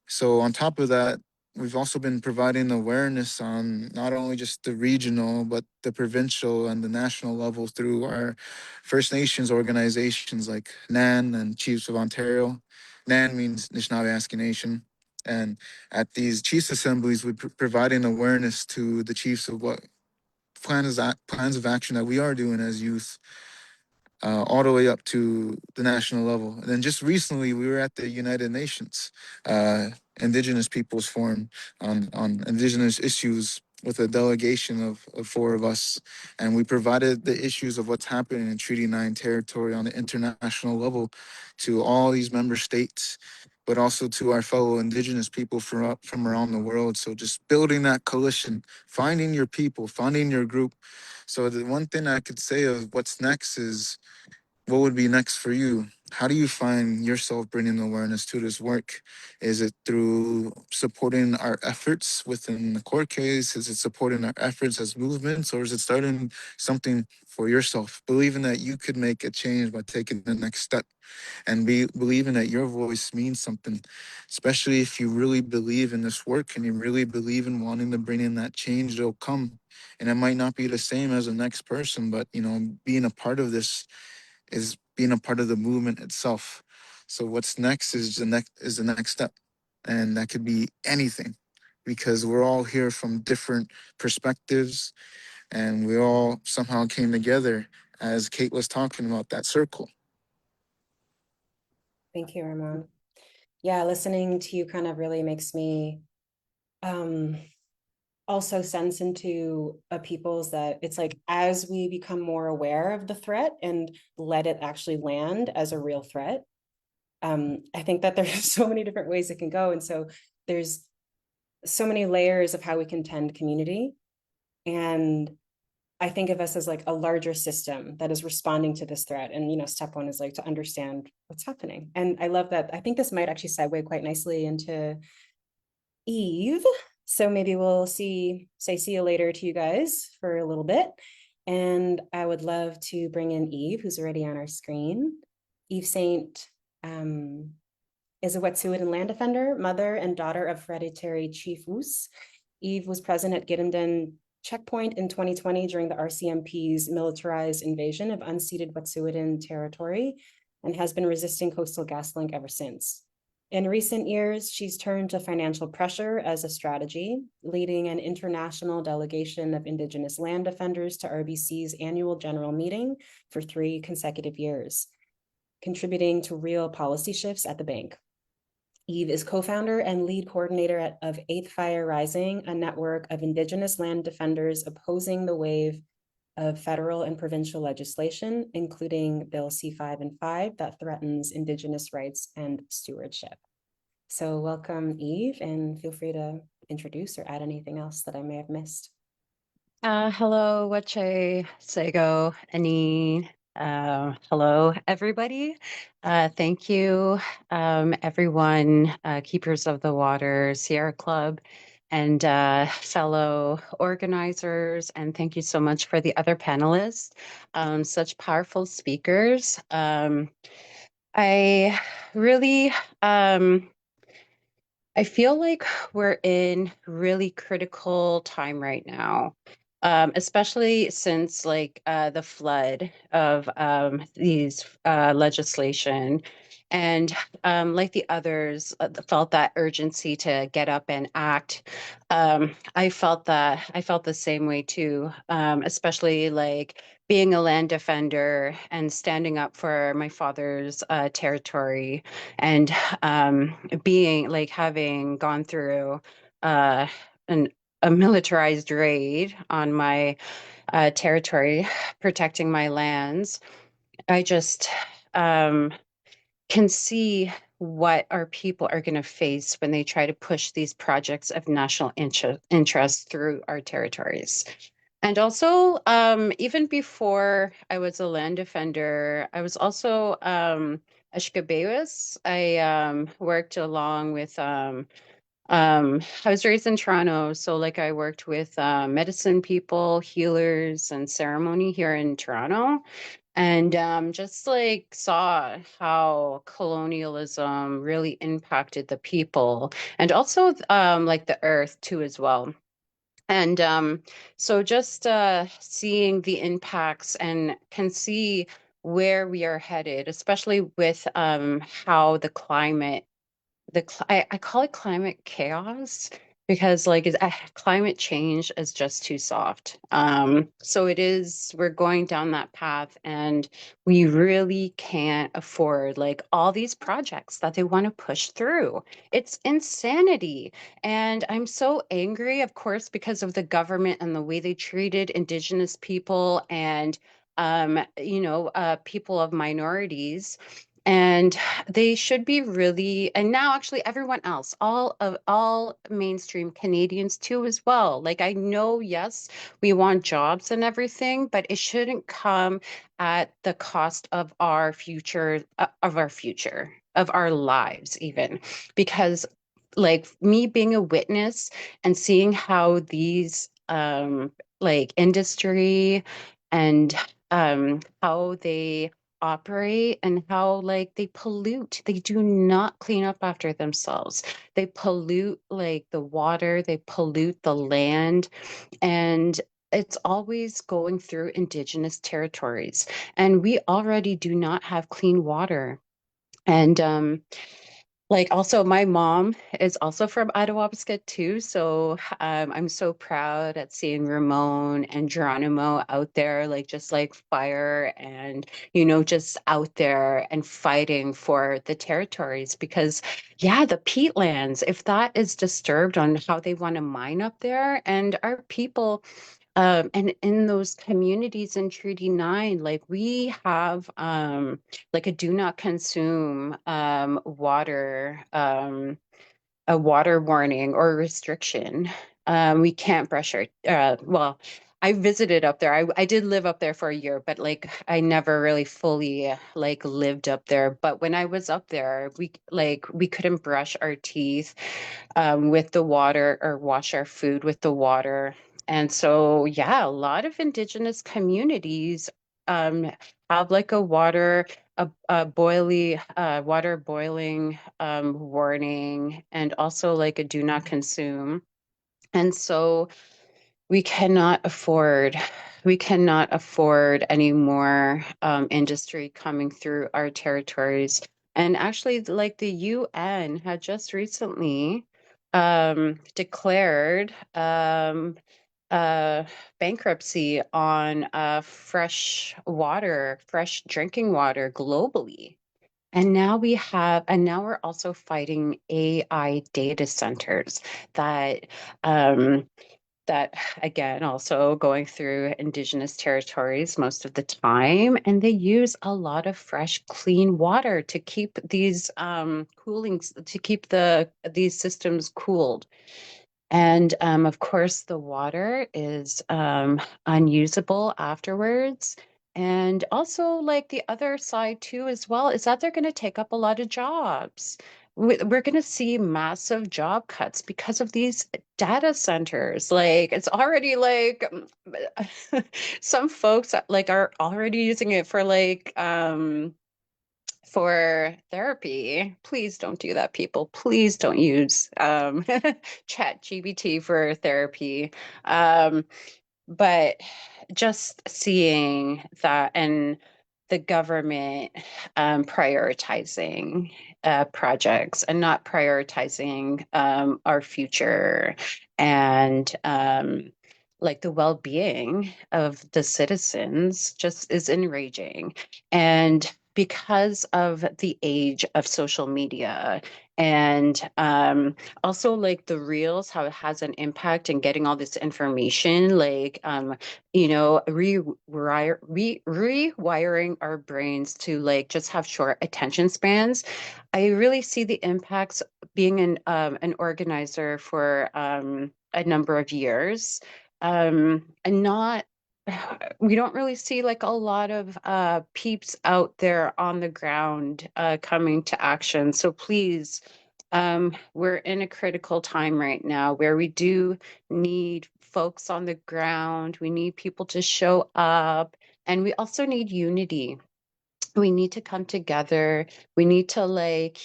So on top of that, we've also been providing awareness on not only just the regional, but the provincial and the national level through our First Nations organizations like NAN and Chiefs of Ontario. NAN means Anishinaabe Nation. And at these Chiefs assemblies, we're providing awareness to the chiefs of what plans of action that we are doing as youth, all the way up to the national level. And then just recently, we were at the United Nations Indigenous Peoples Forum on Indigenous issues with a delegation of four of us. And we provided the issues of what's happening in Treaty 9 territory on the international level to all these member states. but also to our fellow Indigenous people from around the world. So just building that coalition, finding your people, finding your group. So the one thing I could say of what's next is, what would be next for you? How do you find yourself bringing awareness to this work? Is it through supporting our efforts within the court case? Is it supporting our efforts as movements? Or is it starting something for yourself, believing that you could make a change by taking the next step, and believing that your voice means something, especially if you really believe in this work and you really believe in wanting to bring in that change that'll come. And it might not be the same as the next person, but being a part of this is being a part of the movement itself. So what's next is the next step, and that could be anything, because we're all here from different perspectives, and we all somehow came together, as Kate was talking about, that circle. Thank you, Ramon. Yeah, listening to you kind of really makes me also sense into a people's that it's like, as we become more aware of the threat and let it actually land as a real threat, I think that there's so many different ways it can go. And so there's so many layers of how we can tend community. And I think of us as like a larger system that is responding to this threat. And, step one is like to understand what's happening. And I love that. I think this might actually segue quite nicely into Eve. So maybe we'll say see you later to you guys for a little bit. And I would love to bring in Eve, who's already on our screen. Eve Saint is a Wet'suwet'en land defender, mother and daughter of hereditary Chief Woos. Eve was present at Gittenden checkpoint in 2020 during the RCMP's militarized invasion of unceded Wet'suwet'en territory and has been resisting Coastal GasLink ever since. In recent years, she's turned to financial pressure as a strategy, leading an international delegation of Indigenous land defenders to RBC's annual general meeting for 3 consecutive years, contributing to real policy shifts at the bank. Eve is co-founder and lead coordinator of 8th Fire Rising, a network of Indigenous land defenders opposing the wave of federal and provincial legislation, including Bill C-5 and 5, that threatens Indigenous rights and stewardship. So welcome, Eve, and feel free to introduce or add anything else that I may have missed. Hello, Wache, Sego, Anine. Hello, everybody. Thank you, everyone, Keepers of the Water, Sierra Club, and fellow organizers. And thank you so much for the other panelists, such powerful speakers. I really, I feel like we're in really critical time right now, especially since the flood of these legislation, and like the others felt that urgency to get up and act. I felt the same way too, especially like being a land defender and standing up for my father's territory, and being like having gone through an a militarized raid on my territory, protecting my lands. I just can see what our people are going to face when they try to push these projects of national interest through our territories. And also, even before I was a land defender, I was also a Shkabewis. I worked along with, I was raised in Toronto, so like I worked with medicine people, healers, and ceremony here in Toronto. And just like saw how colonialism really impacted the people, and also like the earth too as well. And so just seeing the impacts, and can see where we are headed, especially with how the climate, I call it climate chaos, because climate change is just too soft. So we're going down that path, and we really can't afford like all these projects that they want to push through. It's insanity. And I'm so angry, of course, because of the government and the way they treated Indigenous people and people of minorities. And they should be really, and now actually everyone else, all mainstream Canadians too as well. Like I know, yes, we want jobs and everything, but it shouldn't come at the cost of our future, of our lives even. Because like me being a witness and seeing how these like industry and how they operate and how like they pollute. They do not clean up after themselves. They pollute like the water, they pollute the land, and it's always going through Indigenous territories. And we already do not have clean water. And like also my mom is also from Attawabasket too. So I'm so proud at seeing Ramon and Geronimo out there, like just like fire and, just out there and fighting for the territories because yeah, the peatlands, if that is disturbed on how they want to mine up there and our people and in those communities in Treaty 9, like we have like a do not consume water, a water warning or restriction. We can't brush our, well, I visited up there. I did live up there for a year, but like I never really fully like lived up there. But when I was up there, we couldn't brush our teeth with the water or wash our food with the water. And so, yeah, a lot of Indigenous communities um, have like a water boiling warning and also like a do not consume. And so we cannot afford any more industry coming through our territories. And actually, like the UN had just recently declared uh, bankruptcy on fresh drinking water globally. And now we're also fighting AI data centers that um, that again also going through Indigenous territories most of the time, and they use a lot of fresh clean water to keep these to keep these systems cooled. And of course, the water is unusable afterwards. And also, like the other side too, as well, is that they're going to take up a lot of jobs. We're going to see massive job cuts because of these data centers. Like it's already like some folks like are already using it for therapy. Please don't do that, people. Please don't use chat GBT for therapy. Um, but just seeing that and the government prioritizing projects and not prioritizing our future and like the well-being of the citizens just is enraging. And because of the age of social media and also like the reels, how it has an impact in getting all this information, like rewiring our brains to like just have short attention spans. I really see the impacts being an organizer for a number of years, and not we don't really see like a lot of peeps out there on the ground coming to action. So please, we're in a critical time right now where we do need folks on the ground. We need people to show up, and we also need unity. We need to come together. We need to like,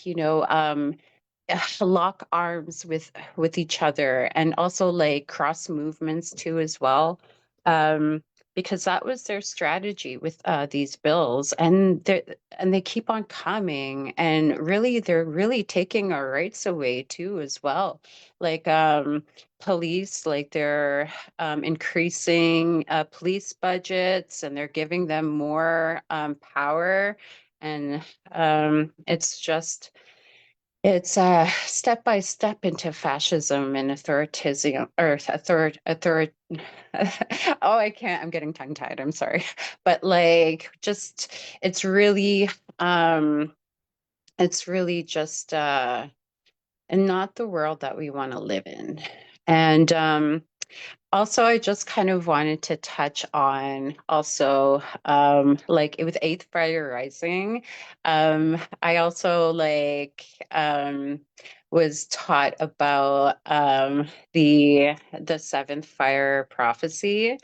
lock arms with each other and also like cross movements too as well, um because that was their strategy with these bills, and they keep on coming, and really they're really taking our rights away too as well, like police, like they're increasing police budgets and they're giving them more power, and it's just it's step by step into fascism and authoritarianism or oh, I can't, I'm getting tongue tied. I'm sorry. But like just it's really it's really just not the world that we want to live in. And also, I just kind of wanted to touch on also, like with Eighth Fire Rising, I also was taught about the seventh fire prophecy,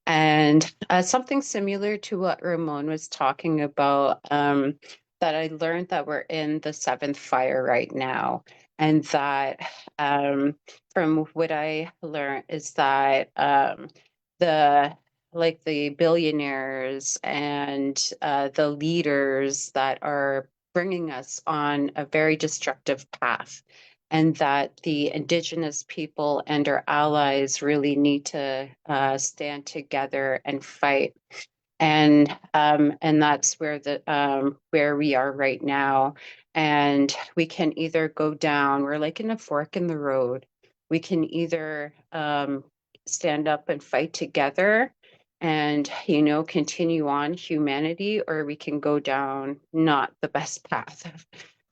and something similar to what Ramon was talking about, that I learned that we're in the seventh fire right now. And that from what I learned is that the the billionaires and the leaders that are bringing us on a very destructive path, and that the Indigenous people and our allies really need to stand together and fight. And that's where we are right now. And we can either go down, we're like in a fork in the road. We can either stand up and fight together and, continue on humanity, or we can go down not the best path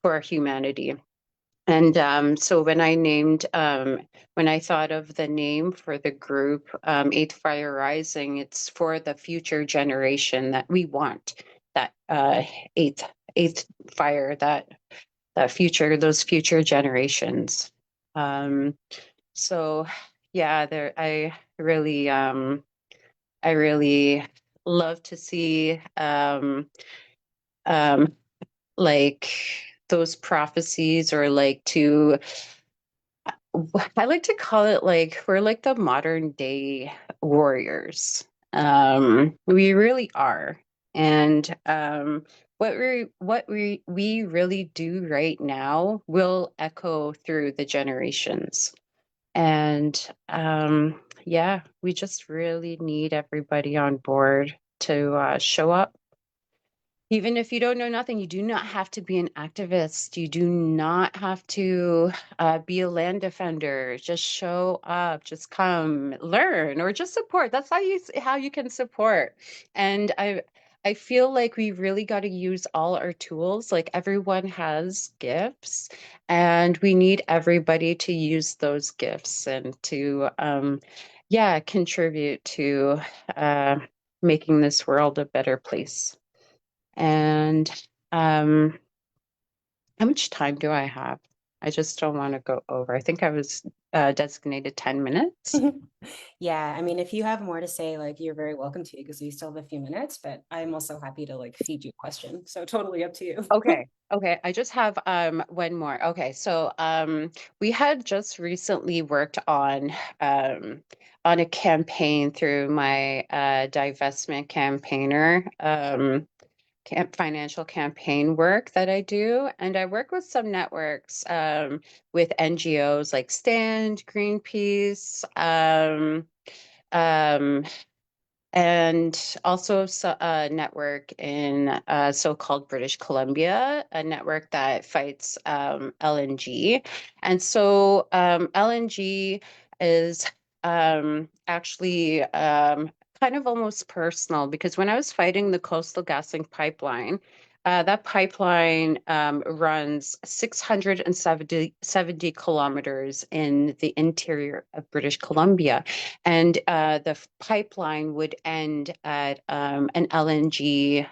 for humanity. And so when I thought of the name for the group, Eighth Fire Rising, it's for the future generation that we want, that eighth fire, that future, those future generations. So yeah, I really love to see um, like those prophecies, or I like to call it like we're like the modern day warriors. We really are. And what we really do right now will echo through the generations. And yeah, we just really need everybody on board to show up. Even if you don't know nothing, you do not have to be an activist. You do not have to be a land defender. Just show up, just come, learn, or just support. That's how you can support. And I feel like we really got to use all our tools. Like everyone has gifts, and we need everybody to use those gifts and to yeah, contribute to making this world a better place. And how much time do I have? I just don't want to go over. I think I was designated 10 minutes. Yeah, I mean, if you have more to say, like you're very welcome to, because we still have a few minutes, but I'm also happy to like feed you a question. So totally up to you. Okay. Okay. I just have one more. Okay. So we had just recently worked on a campaign through my divestment campaigner financial campaign work that I do. And I work with some networks with NGOs like Stand, Greenpeace, um, and also a network in so-called British Columbia, a network that fights LNG. And so LNG is actually kind of almost personal, because when I was fighting the Coastal GasLink pipeline, that pipeline runs 670 kilometers in the interior of British Columbia. And the pipeline would end at an LNG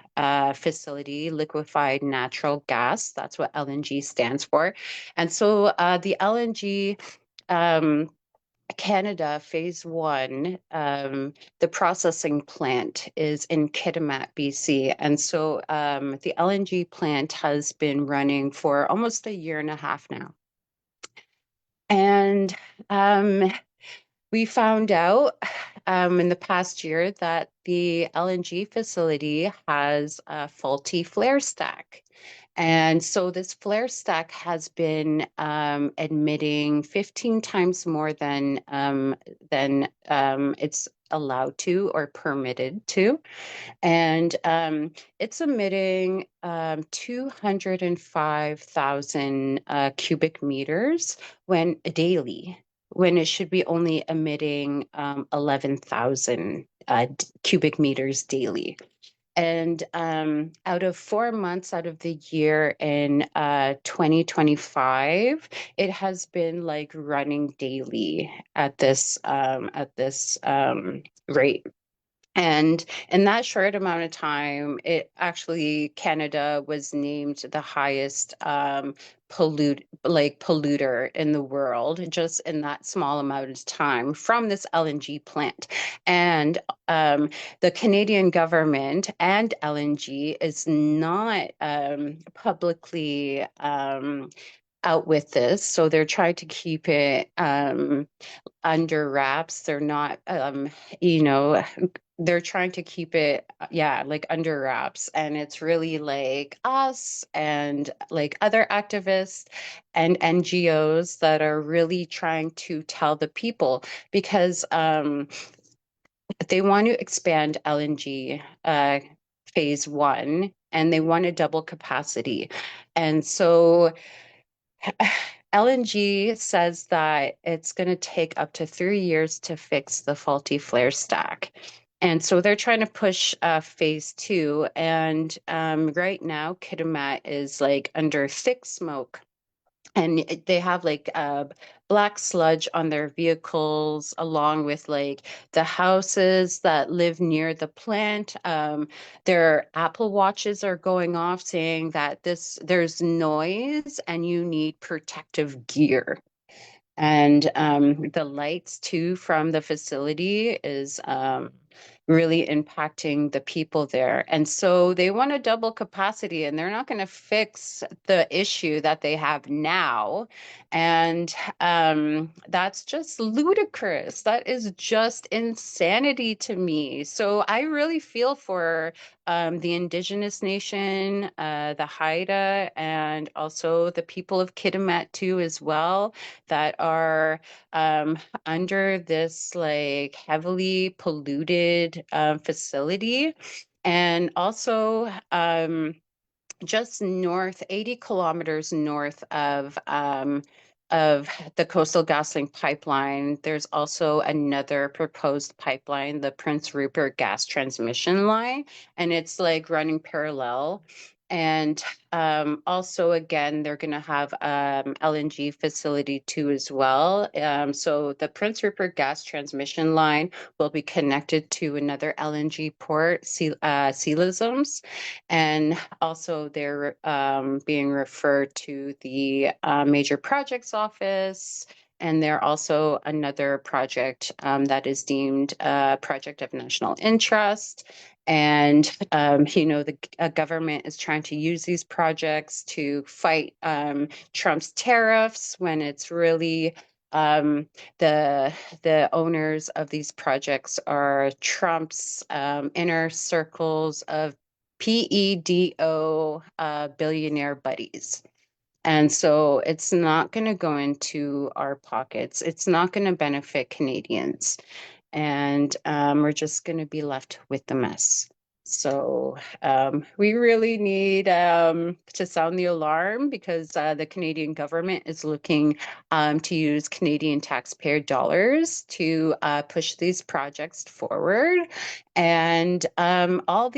facility, liquefied natural gas. That's what LNG stands for. And so the LNG Canada phase one, the processing plant is in Kitimat, BC. And so the LNG plant has been running for almost a year and a half now. And we found out in the past year that the LNG facility has a faulty flare stack. And so this flare stack has been emitting 15 times more than it's allowed to or permitted to. And it's emitting 205,000 cubic meters daily, when it should be only emitting 11,000 cubic meters daily. And out of 4 months out of the year in 2025, it has been like running daily at this rate. And in that short amount of time, it actually Canada was named the highest polluter in the world just in that small amount of time from this LNG plant. And the Canadian government and LNG is not publicly out with this, so they're trying to keep it under wraps. They're not, you know, they're trying to keep it, yeah, like under wraps. And it's really like us and like other activists and NGOs that are really trying to tell the people because they want to expand LNG phase one and they want to double capacity. And so LNG says that it's going to take up to 3 years to fix the faulty flare stack. And so they're trying to push phase two. And right now, Kitimat is like under thick smoke. And they have like black sludge on their vehicles, along with like the houses that live near the plant. Their Apple Watches are going off saying that there's noise and you need protective gear. And the lights too from the facility is really impacting the people there. And so they want a double capacity and they're not going to fix the issue that they have now. And that's just ludicrous. That is just insanity to me. So I really feel for the Indigenous nation, the Haida, and also the people of Kitimat too as well, that are under this like heavily polluted facility. And also just north, 80 kilometers north of the Coastal GasLink pipeline, there's also another proposed pipeline, the Prince Rupert gas transmission line, and it's like running parallel. And also, again, they're going to have LNG facility too as well. So the Prince Rupert gas transmission line will be connected to another LNG port, Sealisms. And also they're being referred to the major projects office. And they're also another project that is deemed a project of national interest. And, you know, the government is trying to use these projects to fight Trump's tariffs when it's really the owners of these projects are Trump's inner circles of PEDO billionaire buddies. And so it's not going to go into our pockets. It's not going to benefit Canadians. And we're just going to be left with the mess. So we really need to sound the alarm because the Canadian government is looking to use Canadian taxpayer dollars to push these projects forward. And all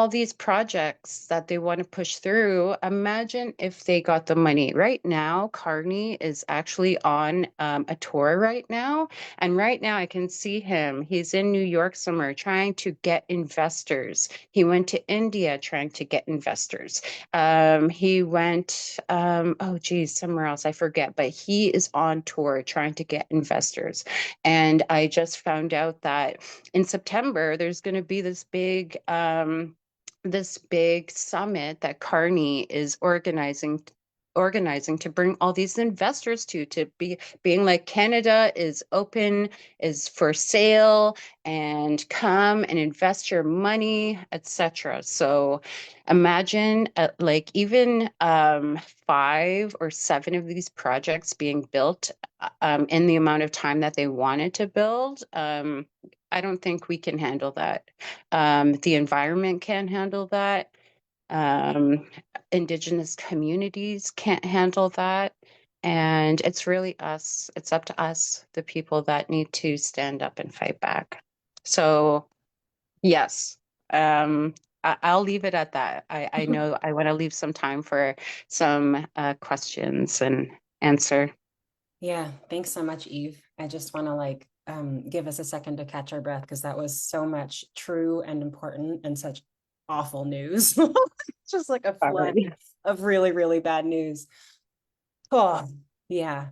these projects that they want to push through, imagine if they got the money. Right now, Carney is actually on a tour right now. And right now I can see him. He's in New York somewhere trying to get investors. He went to India trying to get investors. He went, oh geez, somewhere else, I forget, but he is on tour trying to get investors. And I just found out that in September, there's going to be this big summit that Carney is organizing to bring all these investors to be being like Canada is open, is for sale, and come and invest your money, etc. So imagine like even 5 or 7 of these projects being built in the amount of time that they wanted to build. I don't think we can handle that. The environment can't handle that. Indigenous communities can't handle that. And it's really us. It's up to us, the people that need to stand up and fight back. So, yes, I'll leave it at that. I know I want to leave some time for some questions and answer. Yeah, thanks so much, Eve. I just want to like give us a second to catch our breath because that was so much true and important and such awful news. Just like a flood Sorry. of really, really bad news. Oh, yeah.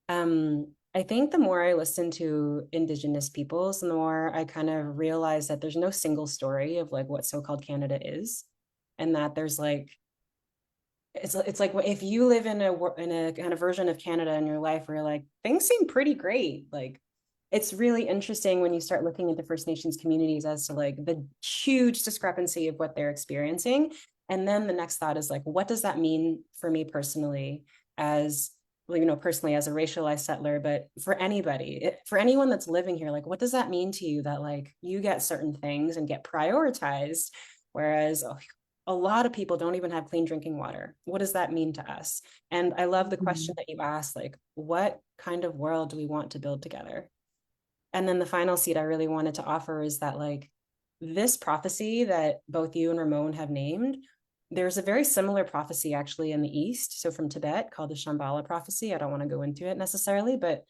I think the more I listen to Indigenous peoples, the more I kind of realize that there's no single story of like what so-called Canada is, and that there's like it's like if you live in a kind of version of Canada in your life where you're like things seem pretty great, like it's really interesting when you start looking into First Nations communities as to like the huge discrepancy of what they're experiencing. And then the next thought is like, what does that mean for me personally as well, personally as a racialized settler, but for anybody, for anyone that's living here, like, what does that mean to you that like you get certain things and get prioritized, whereas a lot of people don't even have clean drinking water. What does that mean to us? And I love the question that you asked, like, what kind of world do we want to build together? And then the final seed I really wanted to offer is that, like, this prophecy that both you and Ramon have named, there's a very similar prophecy actually in the East. So from Tibet called the Shambhala prophecy. I don't want to go into it necessarily, but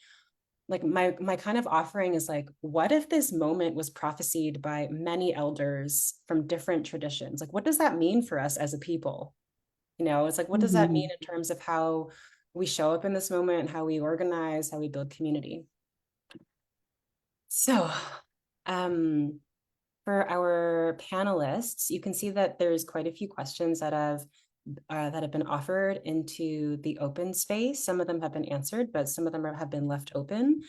like my kind of offering is like, what if this moment was prophesied by many elders from different traditions? Like, what does that mean for us as a people? It's like, what does that mean in terms of how we show up in this moment and how we organize, how we build community? So, for our panelists, you can see that there's quite a few questions that have been offered into the open space. Some of them have been answered, but some of them have been left open.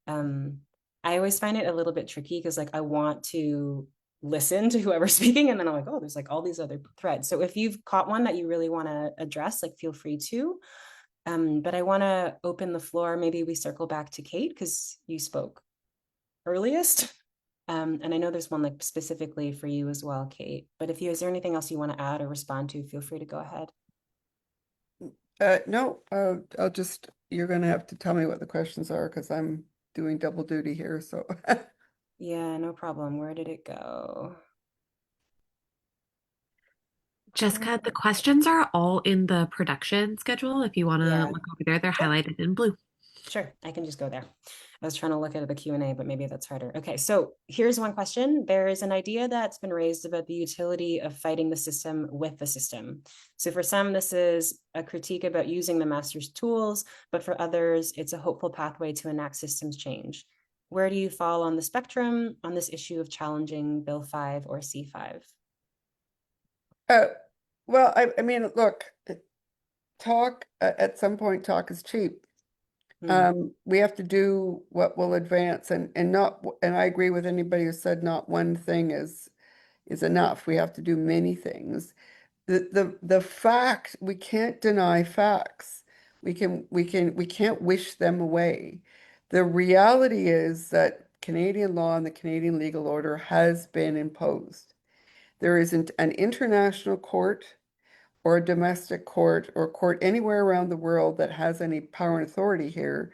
I always find it a little bit tricky because like I want to listen to whoever's speaking and then I'm like, oh, there's like all these other threads. So if you've caught one that you really want to address, like feel free to. But I want to open the floor. Maybe we circle back to Kate because you spoke earliest. And I know there's one like specifically for you as well, Kate. But is there anything else you want to add or respond to, feel free to go ahead. No, you're going to have to tell me what the questions are because I'm doing double duty here. So, Yeah, no problem. Where did it go? Jessica, the questions are all in the production schedule. If you want to Yeah, look over there, they're sure. highlighted in blue. Sure, I can just go there. I was trying to look at the Q&A, but maybe that's harder. Okay, so here's one question. There is an idea that's been raised about the utility of fighting the system with the system. So for some, this is a critique about using the master's tools, but for others, it's a hopeful pathway to enact systems change. Where do you fall on the spectrum on this issue of challenging Bill 5 or C-5? well, I mean, look, talk at some point, talk is cheap. We have to do what will advance and I agree with anybody who said not one thing is enough. We have to do many things. The fact, we can't deny facts. We can't wish them away. The reality is that Canadian law and the Canadian legal order has been imposed. There isn't an international court or a domestic court or court anywhere around the world that has any power and authority here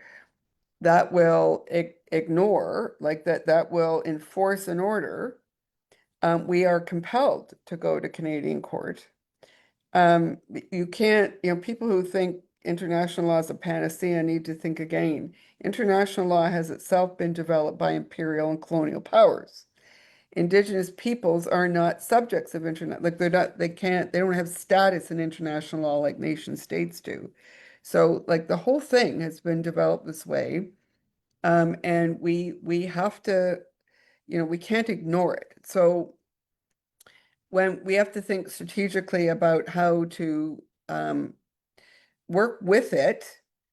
that will ignore, like that will enforce an order. We are compelled to go to Canadian court. You can't, people who think international law is a panacea need to think again. International law has itself been developed by imperial and colonial powers. Indigenous peoples are not subjects of internet, like they don't have status in international law like nation states do. So like the whole thing has been developed this way. And we have to, we can't ignore it. So when we have to think strategically about how to work with it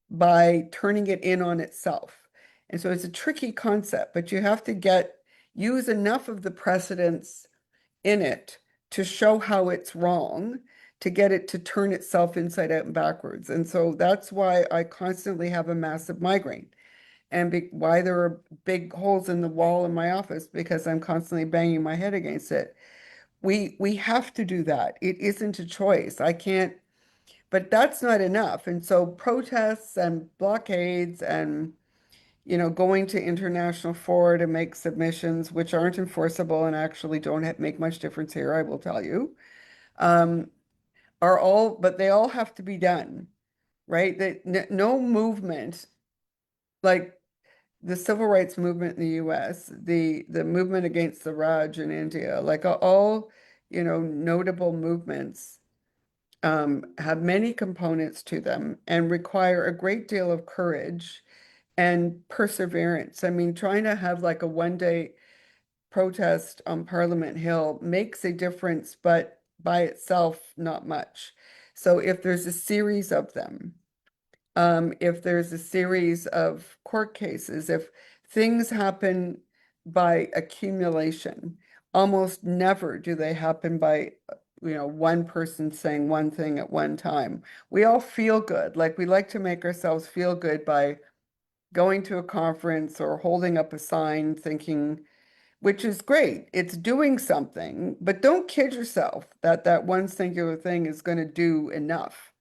by turning it in on itself. And so it's a tricky concept, but you have to use enough of the precedents in it to show how it's wrong, to get it to turn itself inside out and backwards. And so that's why I constantly have a massive migraine and why there are big holes in the wall in my office because I'm constantly banging my head against it. We have to do that. It isn't a choice. I can't, but that's not enough. And so protests and blockades and going to international fora to make submissions, which aren't enforceable and actually don't make much difference here, I will tell you, but they all have to be done, right? That no movement, like the civil rights movement in the US, the movement against the Raj in India, like all, notable movements have many components to them and require a great deal of courage and perseverance. I mean, trying to have like a one-day protest on Parliament Hill makes a difference, but by itself, not much. So if there's a series of them, if there's a series of court cases, if things happen by accumulation, almost never do they happen by, one person saying one thing at one time. We all feel good. Like we like to make ourselves feel good by going to a conference or holding up a sign thinking, which is great. It's doing something, but don't kid yourself that that one singular thing is going to do enough.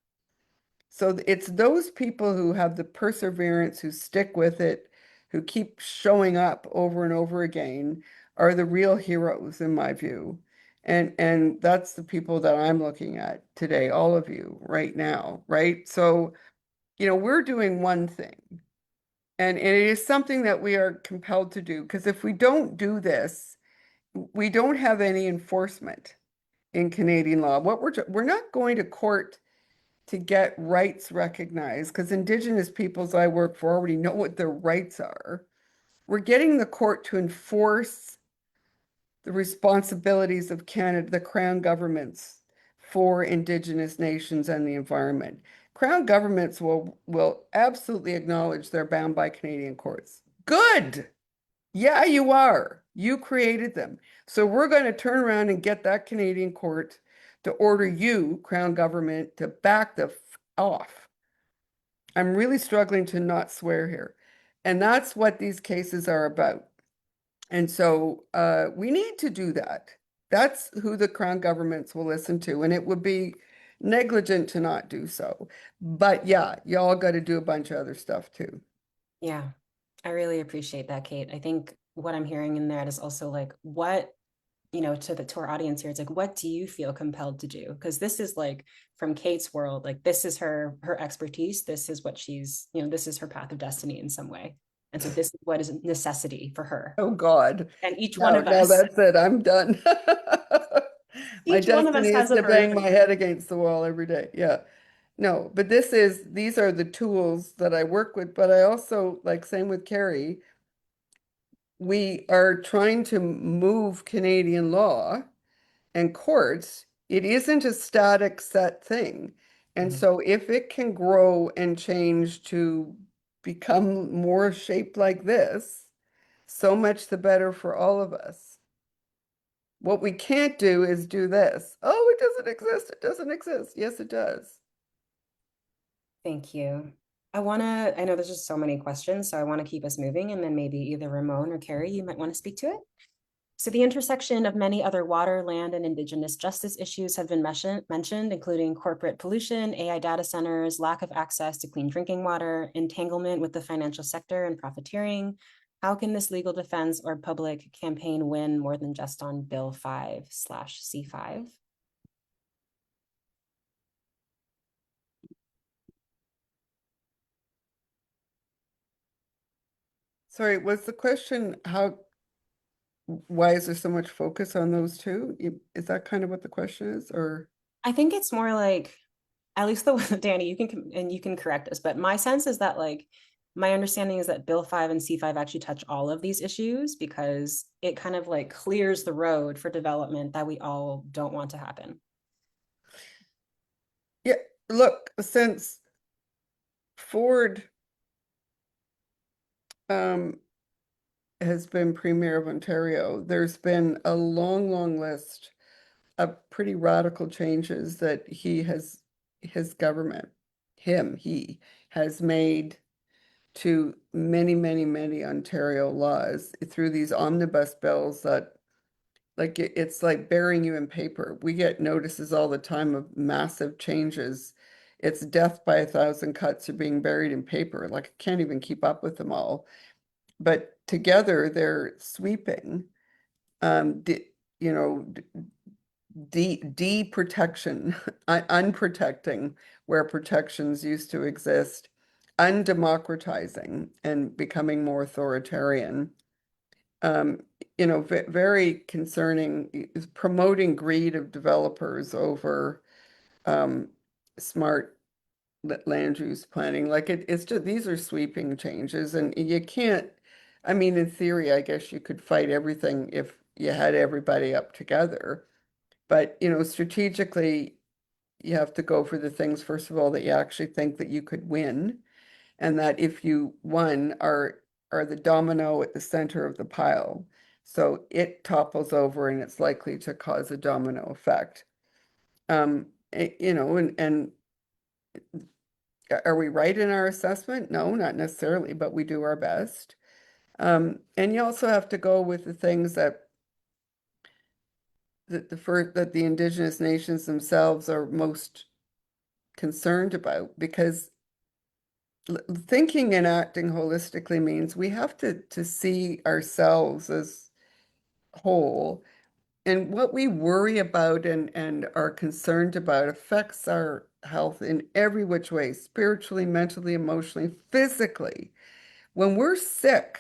So it's those people who have the perseverance, who stick with it, who keep showing up over and over again are the real heroes in my view. And that's the people that I'm looking at today, all of you right now, right? So, we're doing one thing. And it is something that we are compelled to do because if we don't do this, we don't have any enforcement in Canadian law. We're not going to court to get rights recognized because Indigenous peoples I work for already know what their rights are. We're getting the court to enforce the responsibilities of Canada, the Crown governments for Indigenous nations and the environment. Crown governments will absolutely acknowledge they're bound by Canadian courts. Good. Yeah, you are. You created them. So we're going to turn around and get that Canadian court to order you, Crown government, to back the off. I'm really struggling to not swear here. And that's what these cases are about. And so we need to do that. That's who the Crown governments will listen to. And it would be negligent to not do so. But yeah, y'all got to do a bunch of other stuff too. Yeah, I really appreciate that, Kate. I think what I'm hearing in that is also like what, to our audience here, it's like, what do you feel compelled to do? Because this is like from Kate's world, like this is her expertise. This is what she's, this is her path of destiny in some way. And so this is what is a necessity for her. Oh God. And each one No, of no, us, that's it. I'm done. My each one of us destiny is has a to bang my burden. head against the wall every day. Yeah. No, but these are the tools that I work with, but I also, like same with Carrie, we are trying to move Canadian law and courts. It isn't a static set thing. And Mhm. so if it can grow and change to become more shaped like this, so much the better for all of us. What we can't do is do this. Oh, it doesn't exist. It doesn't exist. Yes, it does. Thank you. I know there's just so many questions, so I want to keep us moving, and then maybe either Ramon or Carrie, you might want to speak to it. So the intersection of many other water, land, and Indigenous justice issues have been mentioned, including corporate pollution, AI data centers, lack of access to clean drinking water, entanglement with the financial sector and profiteering. How can this legal defense or public campaign win more than just on Bill 5/C5? Sorry, was the question why is there so much focus on those two? Is that kind of what the question is, or? I think it's more like, at least the Danny, you can correct us, but my sense is that like my understanding is that Bill 5 and C5 actually touch all of these issues because it kind of like clears the road for development that we all don't want to happen. Yeah, look, since Ford has been Premier of Ontario, there's been a long, long list of pretty radical changes that his government, he has made to many, many, many Ontario laws through these omnibus bills that like it's like burying you in paper. We get notices all the time of massive changes. It's death by 1,000 cuts are being buried in paper. Like I can't even keep up with them all. but together they're sweeping, you know, de-protection, unprotecting where protections used to exist, undemocratizing and becoming more authoritarian. Um, you know, very concerning, is promoting greed of developers over smart land use planning. Like it's just, these are sweeping changes, and you can't, I mean, in theory, I guess you could fight everything if you had everybody up together. But, you know, strategically, you have to go for the things, first of all, that you actually think that you could win, and that if you won are the domino at the center of the pile. So it topples over and it's likely to cause a domino effect. You know, and are we right in our assessment? No, not necessarily, but we do our best. And you also have to go with the things that that the Indigenous nations themselves are most concerned about, because thinking and acting holistically means we have to see ourselves as whole, and what we worry about and are concerned about affects our health in every which way, spiritually, mentally, emotionally, physically. When we're sick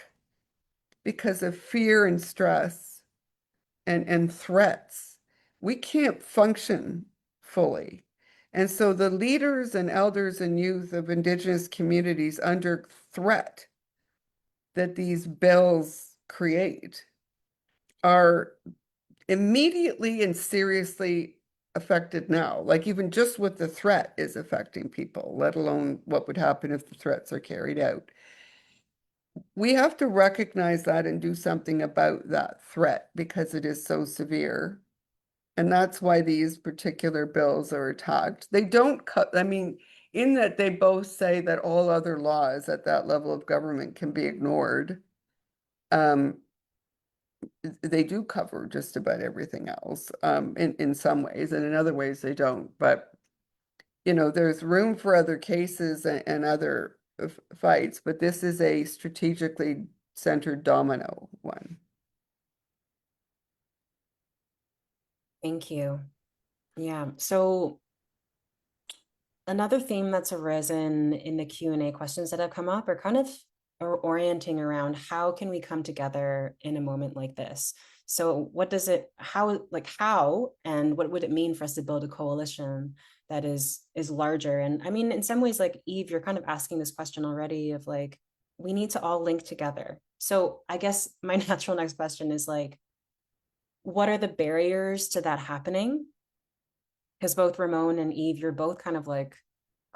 because of fear and stress and threats, we can't function fully. And so the leaders and elders and youth of Indigenous communities under threat that these bills create are immediately and seriously affected now. Like even just what the threat is affecting people, let alone what would happen if the threats are carried out. We have to recognize that and do something about that threat because it is so severe. And that's why these particular bills are attacked. They don't cut, I mean, in that they both say that all other laws at that level of government can be ignored. They do cover just about everything else, in some ways, and in other ways they don't. But, you know, there's room for other cases and other fights, but this is a strategically centered domino one. Thank you. Yeah. So another theme that's arisen in the Q&A questions that have come up are kind of orienting around how can we come together in a moment like this? So what does it, how, and what would it mean for us to build a coalition that is larger? And I mean, in some ways, like Eve, you're kind of asking this question already of like, we need to all link together. So I guess my natural next question is like, what are the barriers to that happening? Because both Ramon and Eve, you're both kind of like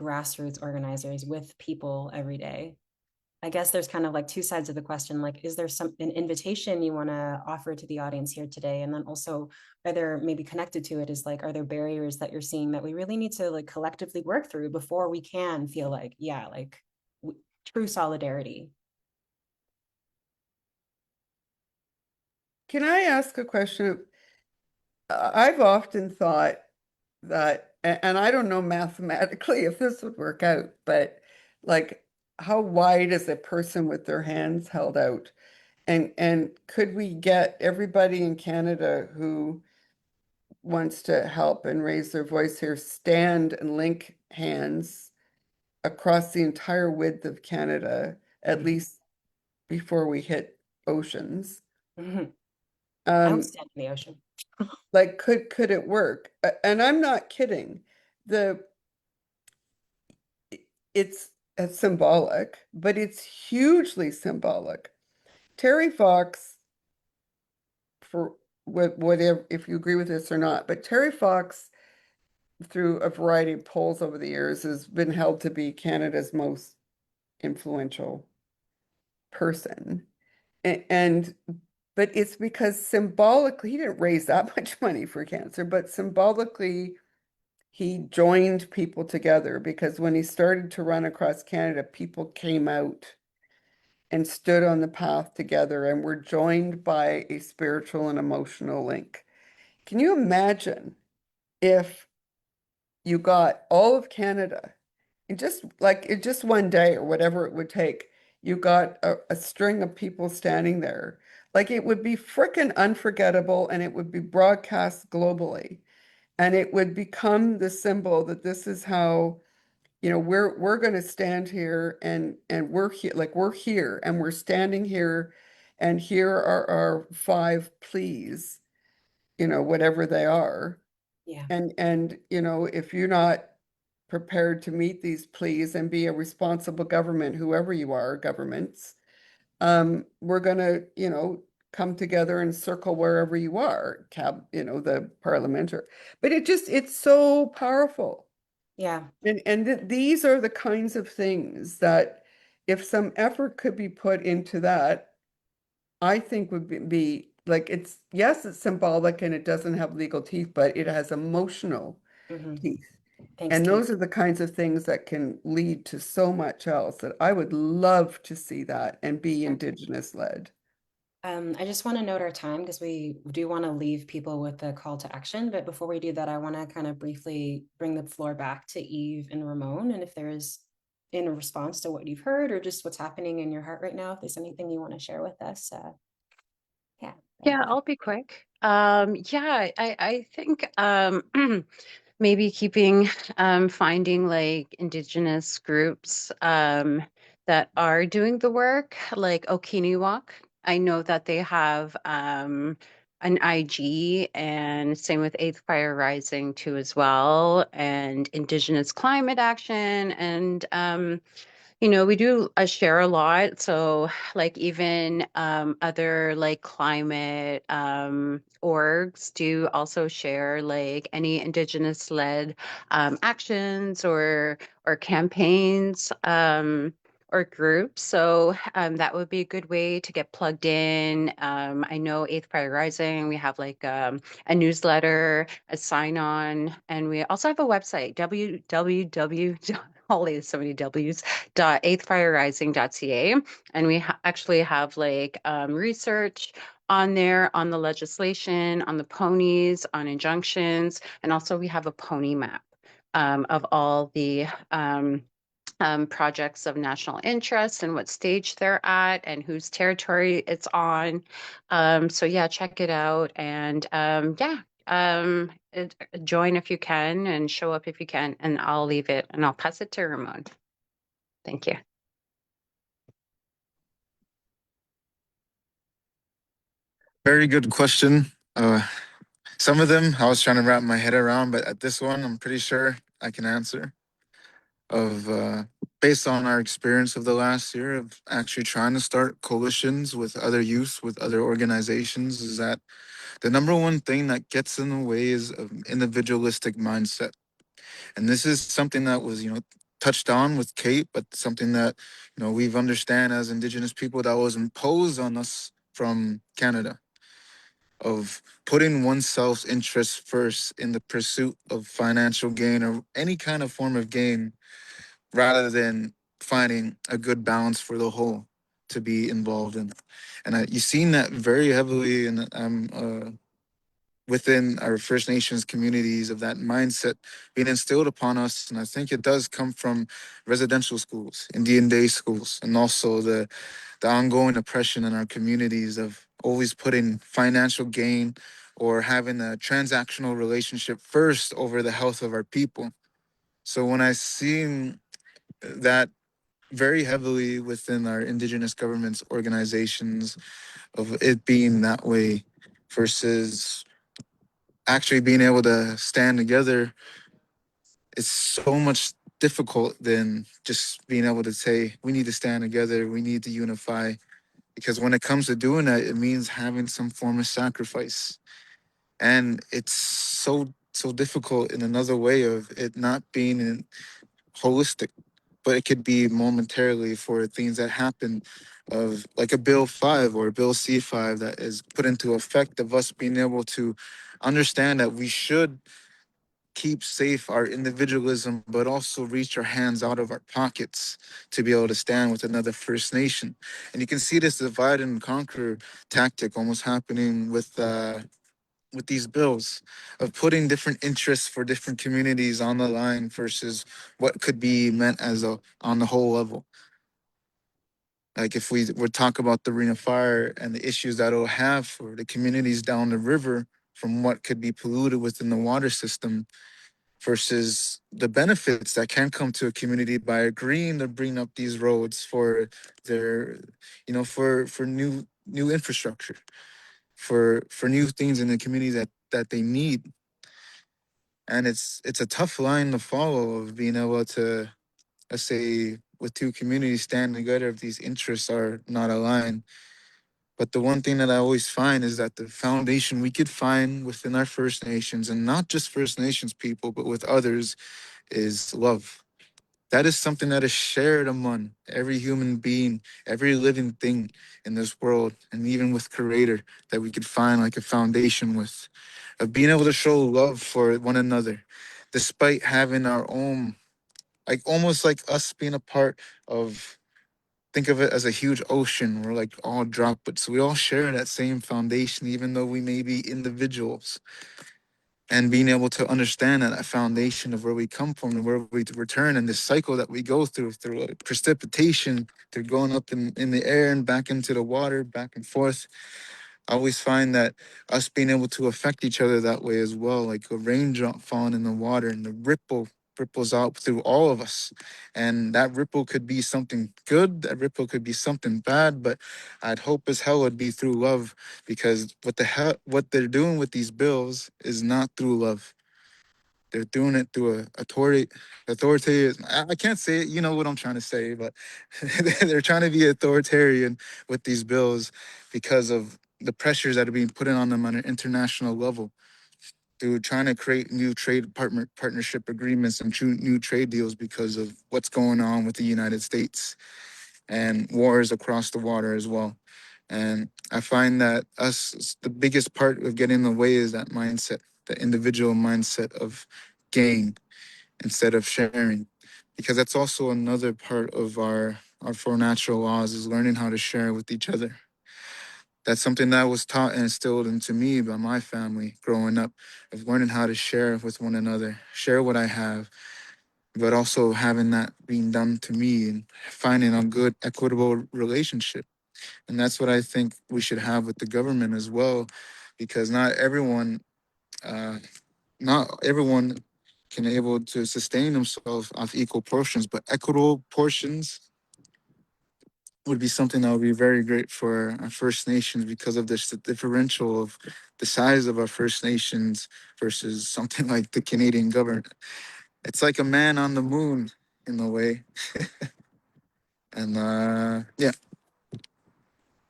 grassroots organizers with people every day. I guess there's kind of like two sides of the question. Like, is there an invitation you want to offer to the audience here today? And then also, are there, maybe connected to it, is like, are there barriers that you're seeing that we really need to like collectively work through before we can feel like, yeah, like true solidarity? Can I ask a question? I've often thought that, and I don't know mathematically if this would work out, but like, how wide is a person with their hands held out? And could we get everybody in Canada who wants to help and raise their voice here, stand and link hands across the entire width of Canada, at least before we hit oceans? I would stand in the ocean. Like, could it work? And I'm not kidding. The it's symbolic, but it's hugely symbolic. Terry Fox, for whatever, if you agree with this or not, but Terry Fox, through a variety of polls over the years, has been held to be Canada's most influential person. And but it's because symbolically, he didn't raise that much money for cancer, but symbolically, he joined people together, because when he started to run across Canada, people came out and stood on the path together and were joined by a spiritual and emotional link. Can you imagine if you got all of Canada in just one day or whatever it would take, you got a string of people standing there. Like it would be frickin' unforgettable and it would be broadcast globally. And it would become the symbol that this is how, we're going to stand here and we're here, like we're here and we're standing here and here are our 5 pleas, whatever they are. Yeah. And if you're not prepared to meet these pleas and be a responsible government, whoever you are, governments, we're gonna, come together and circle wherever you are, the parliamentary. But it's so powerful. Yeah. And these are the kinds of things that if some effort could be put into that, I think would be like yes, it's symbolic and it doesn't have legal teeth, but it has emotional Hmm. teeth. Thanks, And Kate. those are the kinds of things that can lead to so much else that I would love to see that and be Indigenous led. I just want to note our time because we do want to leave people with a call to action. But before we do that, I want to kind of briefly bring the floor back to Eve and Ramon. And if there is, in response to what you've heard or just what's happening in your heart right now, if there's anything you want to share with us, yeah. Yeah, I'll be quick. Yeah, I think maybe keeping finding like indigenous groups that are doing the work, like Okiniwak. I know that they have an IG and same with Eighth Fire Rising too as well, and Indigenous Climate Action and we do share a lot. So, like, even other like climate orgs do also share like any indigenous led actions or campaigns or groups. So, that would be a good way to get plugged in. I know Eighth Fire Rising, we have like a newsletter, a sign on, and we also have a website, www. Holy, so many W's .eighthfirerising.ca, and we actually have like research on there on the legislation, on the ponies, on injunctions, and also we have a pony map of all the projects of national interest and what stage they're at and whose territory it's on. So yeah, check it out and join if you can and show up if you can, and I'll leave it and I'll pass it to Ramon. Thank you. Very good question. Some of them I was trying to wrap my head around, but at this one, I'm pretty sure I can answer. Of Based on our experience of the last year of actually trying to start coalitions with other youth, with other organizations, is that the number one thing that gets in the way is an individualistic mindset. And this is something that was, touched on with Kate, but something that, we've understand as Indigenous people that was imposed on us from Canada, of putting oneself's interests first in the pursuit of financial gain or any kind of form of gain rather than finding a good balance for the whole to be involved in. And you've seen that very heavily within our First Nations communities of that mindset being instilled upon us. And I think it does come from residential schools, Indian day schools, and also the ongoing oppression in our communities of always putting financial gain or having a transactional relationship first over the health of our people. So when I seen that very heavily within our Indigenous governments organizations of it being that way versus actually being able to stand together, it's so much difficult than just being able to say we need to stand together, we need to unify, because when it comes to doing that, it means having some form of sacrifice. And it's so difficult in another way of it not being holistic, but it could be momentarily for things that happen of like a bill 5 or a bill C-5 that is put into effect of us being able to understand that we should keep safe our individualism, but also reach our hands out of our pockets to be able to stand with another First Nation. And you can see this divide and conquer tactic almost happening with these bills of putting different interests for different communities on the line versus what could be meant as a on the whole level. Like if we would talk about the Ring of Fire and the issues that it'll have for the communities down the river from what could be polluted within the water system versus the benefits that can come to a community by agreeing to bring up these roads for their, for new infrastructure, for new things in the community that they need. And it's a tough line to follow of being able to, let's say, with two communities standing together if these interests are not aligned. But the one thing that I always find is that the foundation we could find within our First Nations, and not just First Nations people, but with others, is love. That is something that is shared among every human being, every living thing in this world, and even with Creator, that we could find like a foundation with, of being able to show love for one another, despite having our own, like almost like us being a part of, think of it as a huge ocean. We're like all droplets. We all share that same foundation, even though we may be individuals. And being able to understand that foundation of where we come from and where we return, and this cycle that we go through like precipitation, through going up in the air and back into the water, back and forth. I always find that us being able to affect each other that way as well, like a raindrop falling in the water and the ripples out through all of us. And that ripple could be something good, that ripple could be something bad, but I'd hope as hell it'd be through love, because what they're doing with these bills is not through love. They're doing it through authoritative. I can't say it, you know what I'm trying to say, but they're trying to be authoritarian with these bills because of the pressures that are being put on them on an international level, through trying to create new partnership agreements and new trade deals because of what's going on with the United States and wars across the water as well. And I find that the biggest part of getting in the way is that mindset, the individual mindset of gain instead of sharing, because that's also another part of our four natural laws, is learning how to share with each other. That's something that was taught and instilled into me by my family growing up, of learning how to share with one another, share what I have, but also having that being done to me and finding a good, equitable relationship. And that's what I think we should have with the government as well, because uh, not everyone can able to sustain themselves off equal portions, but equitable portions would be something that would be very great for our First Nations, because of this the differential of the size of our First Nations versus something like the Canadian government. It's like a man on the moon in a way. And yeah.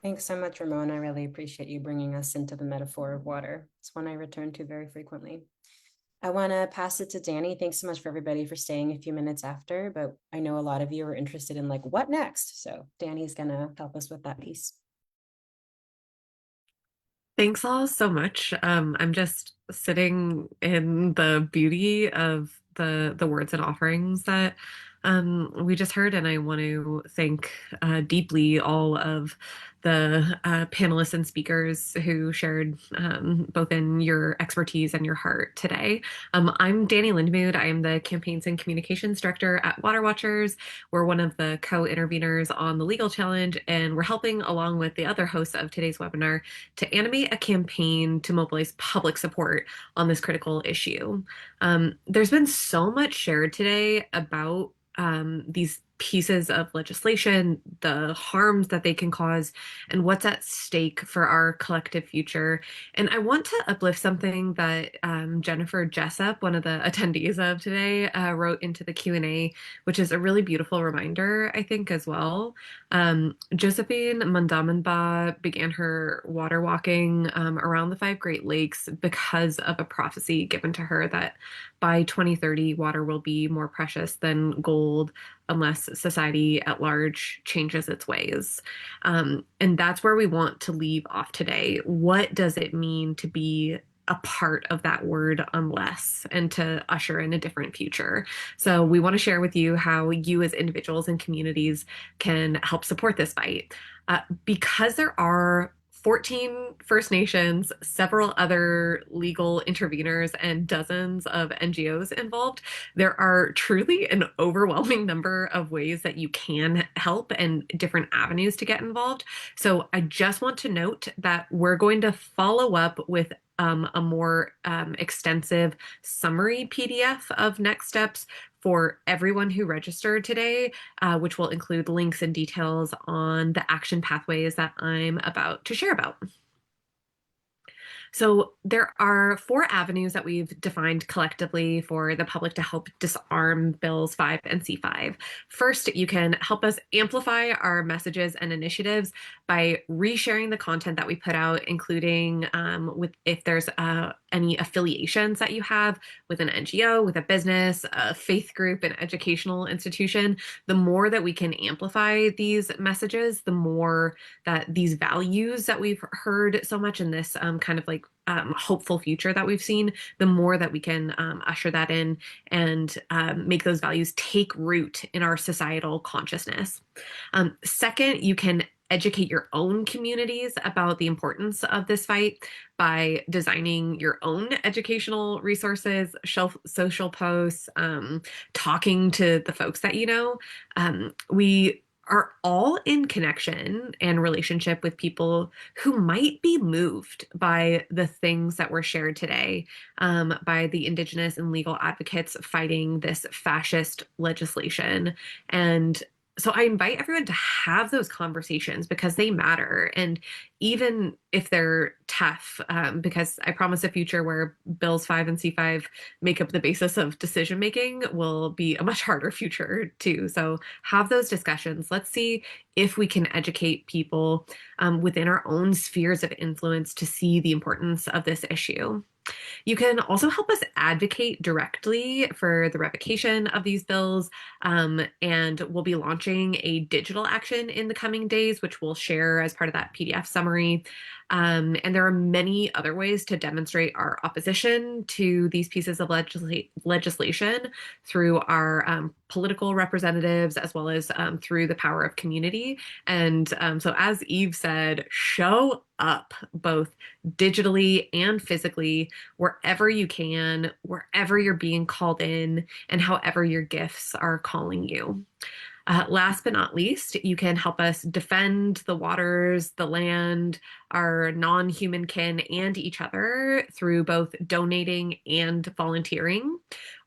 Thanks so much, Ramon. I really appreciate you bringing us into the metaphor of water. It's one I return to very frequently. I want to pass it to Danny. Thanks so much for everybody for staying a few minutes after, but I know a lot of you are interested in like, what next? So Danny's going to help us with that piece. Thanks all so much. I'm just sitting in the beauty of the words and offerings that we just heard, and I want to thank deeply all of the panelists and speakers who shared both in your expertise and your heart today. I'm Danny Lindmood. I am the Campaigns and Communications Director at Water Watchers. We're one of the co-interveners on the legal challenge, and we're helping along with the other hosts of today's webinar to animate a campaign to mobilize public support on this critical issue. There's been so much shared today about these pieces of legislation, the harms that they can cause, and what's at stake for our collective future. And I want to uplift something that Jennifer Jessup, one of the attendees of today, wrote into the Q&A, which is a really beautiful reminder, I think, as well. Josephine Mandamanba began her water walking around the five Great Lakes because of a prophecy given to her that by 2030, water will be more precious than gold unless society at large changes its ways. And that's where we want to leave off today. What does it mean to be a part of that word unless, and to usher in a different future? So we want to share with you how you as individuals and communities can help support this fight. Because there are 14 First Nations, several other legal interveners, and dozens of NGOs involved. There are truly an overwhelming number of ways that you can help and different avenues to get involved. So I just want to note that we're going to follow up with a more extensive summary PDF of next steps for everyone who registered today, which will include links and details on the action pathways that I'm about to share about. So there are 4 avenues that we've defined collectively for the public to help disarm Bills 5 and C-5. First, you can help us amplify our messages and initiatives by resharing the content that we put out, including with if there's any affiliations that you have with an NGO, with a business, a faith group, an educational institution. The more that we can amplify these messages, the more that these values that we've heard so much in this kind of like hopeful future that we've seen, the more that we can usher that in and make those values take root in our societal consciousness. Second, you can educate your own communities about the importance of this fight by designing your own educational resources, social posts, talking to the folks that you know. We are all in connection and relationship with people who might be moved by the things that were shared today by the Indigenous and legal advocates fighting this fascist legislation. And so I invite everyone to have those conversations because they matter. And even if they're tough, because I promise a future where Bills 5 and C-5 make up the basis of decision making will be a much harder future too. So have those discussions. Let's see if we can educate people within our own spheres of influence to see the importance of this issue. You can also help us advocate directly for the revocation of these bills, and we'll be launching a digital action in the coming days, which we'll share as part of that PDF summary. And there are many other ways to demonstrate our opposition to these pieces of legislation through our political representatives, as well as through the power of community. And so as Eve said, show up both digitally and physically, wherever you can, wherever you're being called in, and however your gifts are calling you. Last but not least, you can help us defend the waters, the land, our non-human kin, and each other through both donating and volunteering.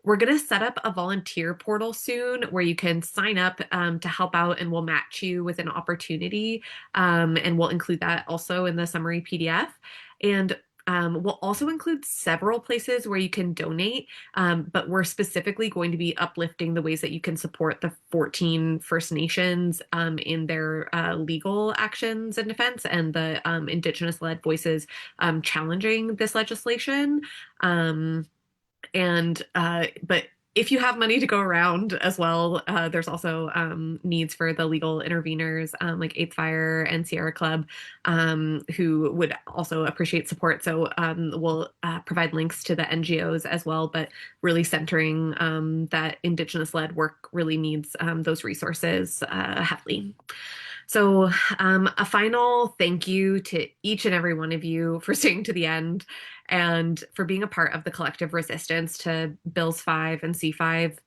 We're going to set up a volunteer portal soon where you can sign up to help out, and we'll match you with an opportunity. And we'll include that also in the summary PDF. And we'll also include several places where you can donate, but we're specifically going to be uplifting the ways that you can support the 14 First Nations in their legal actions and defense, and the Indigenous-led voices challenging this legislation. But if you have money to go around as well, there's also needs for the legal interveners like Eighth Fire and Sierra Club who would also appreciate support. So we'll provide links to the NGOs as well, but really centering that Indigenous-led work really needs those resources heavily. So a final thank you to each and every one of you for staying to the end and for being a part of the collective resistance to Bills 5 and C-5.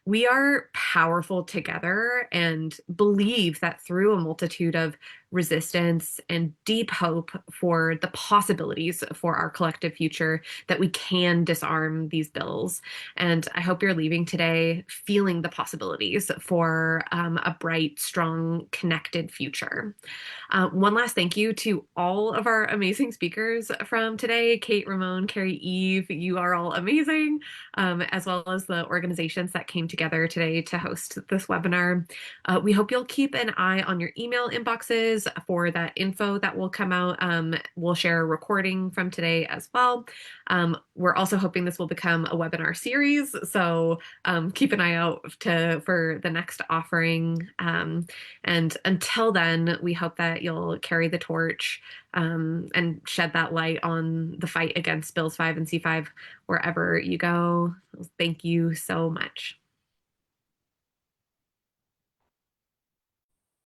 We are powerful together and believe that through a multitude of resistance and deep hope for the possibilities for our collective future, that we can disarm these bills. And I hope you're leaving today feeling the possibilities for a bright, strong, connected future. One last thank you to all of our amazing speakers from today, Kate, Ramon, Carrie, Eve. You are all amazing, as well as the organizations that came together today to host this webinar. We hope you'll keep an eye on your email inboxes for that info that will come out. We'll share a recording from today as well. We're also hoping this will become a webinar series, so keep an eye out for the next offering. And until then, we hope that you'll carry the torch and shed that light on the fight against Bills 5 and C-5 wherever you go. Thank you so much.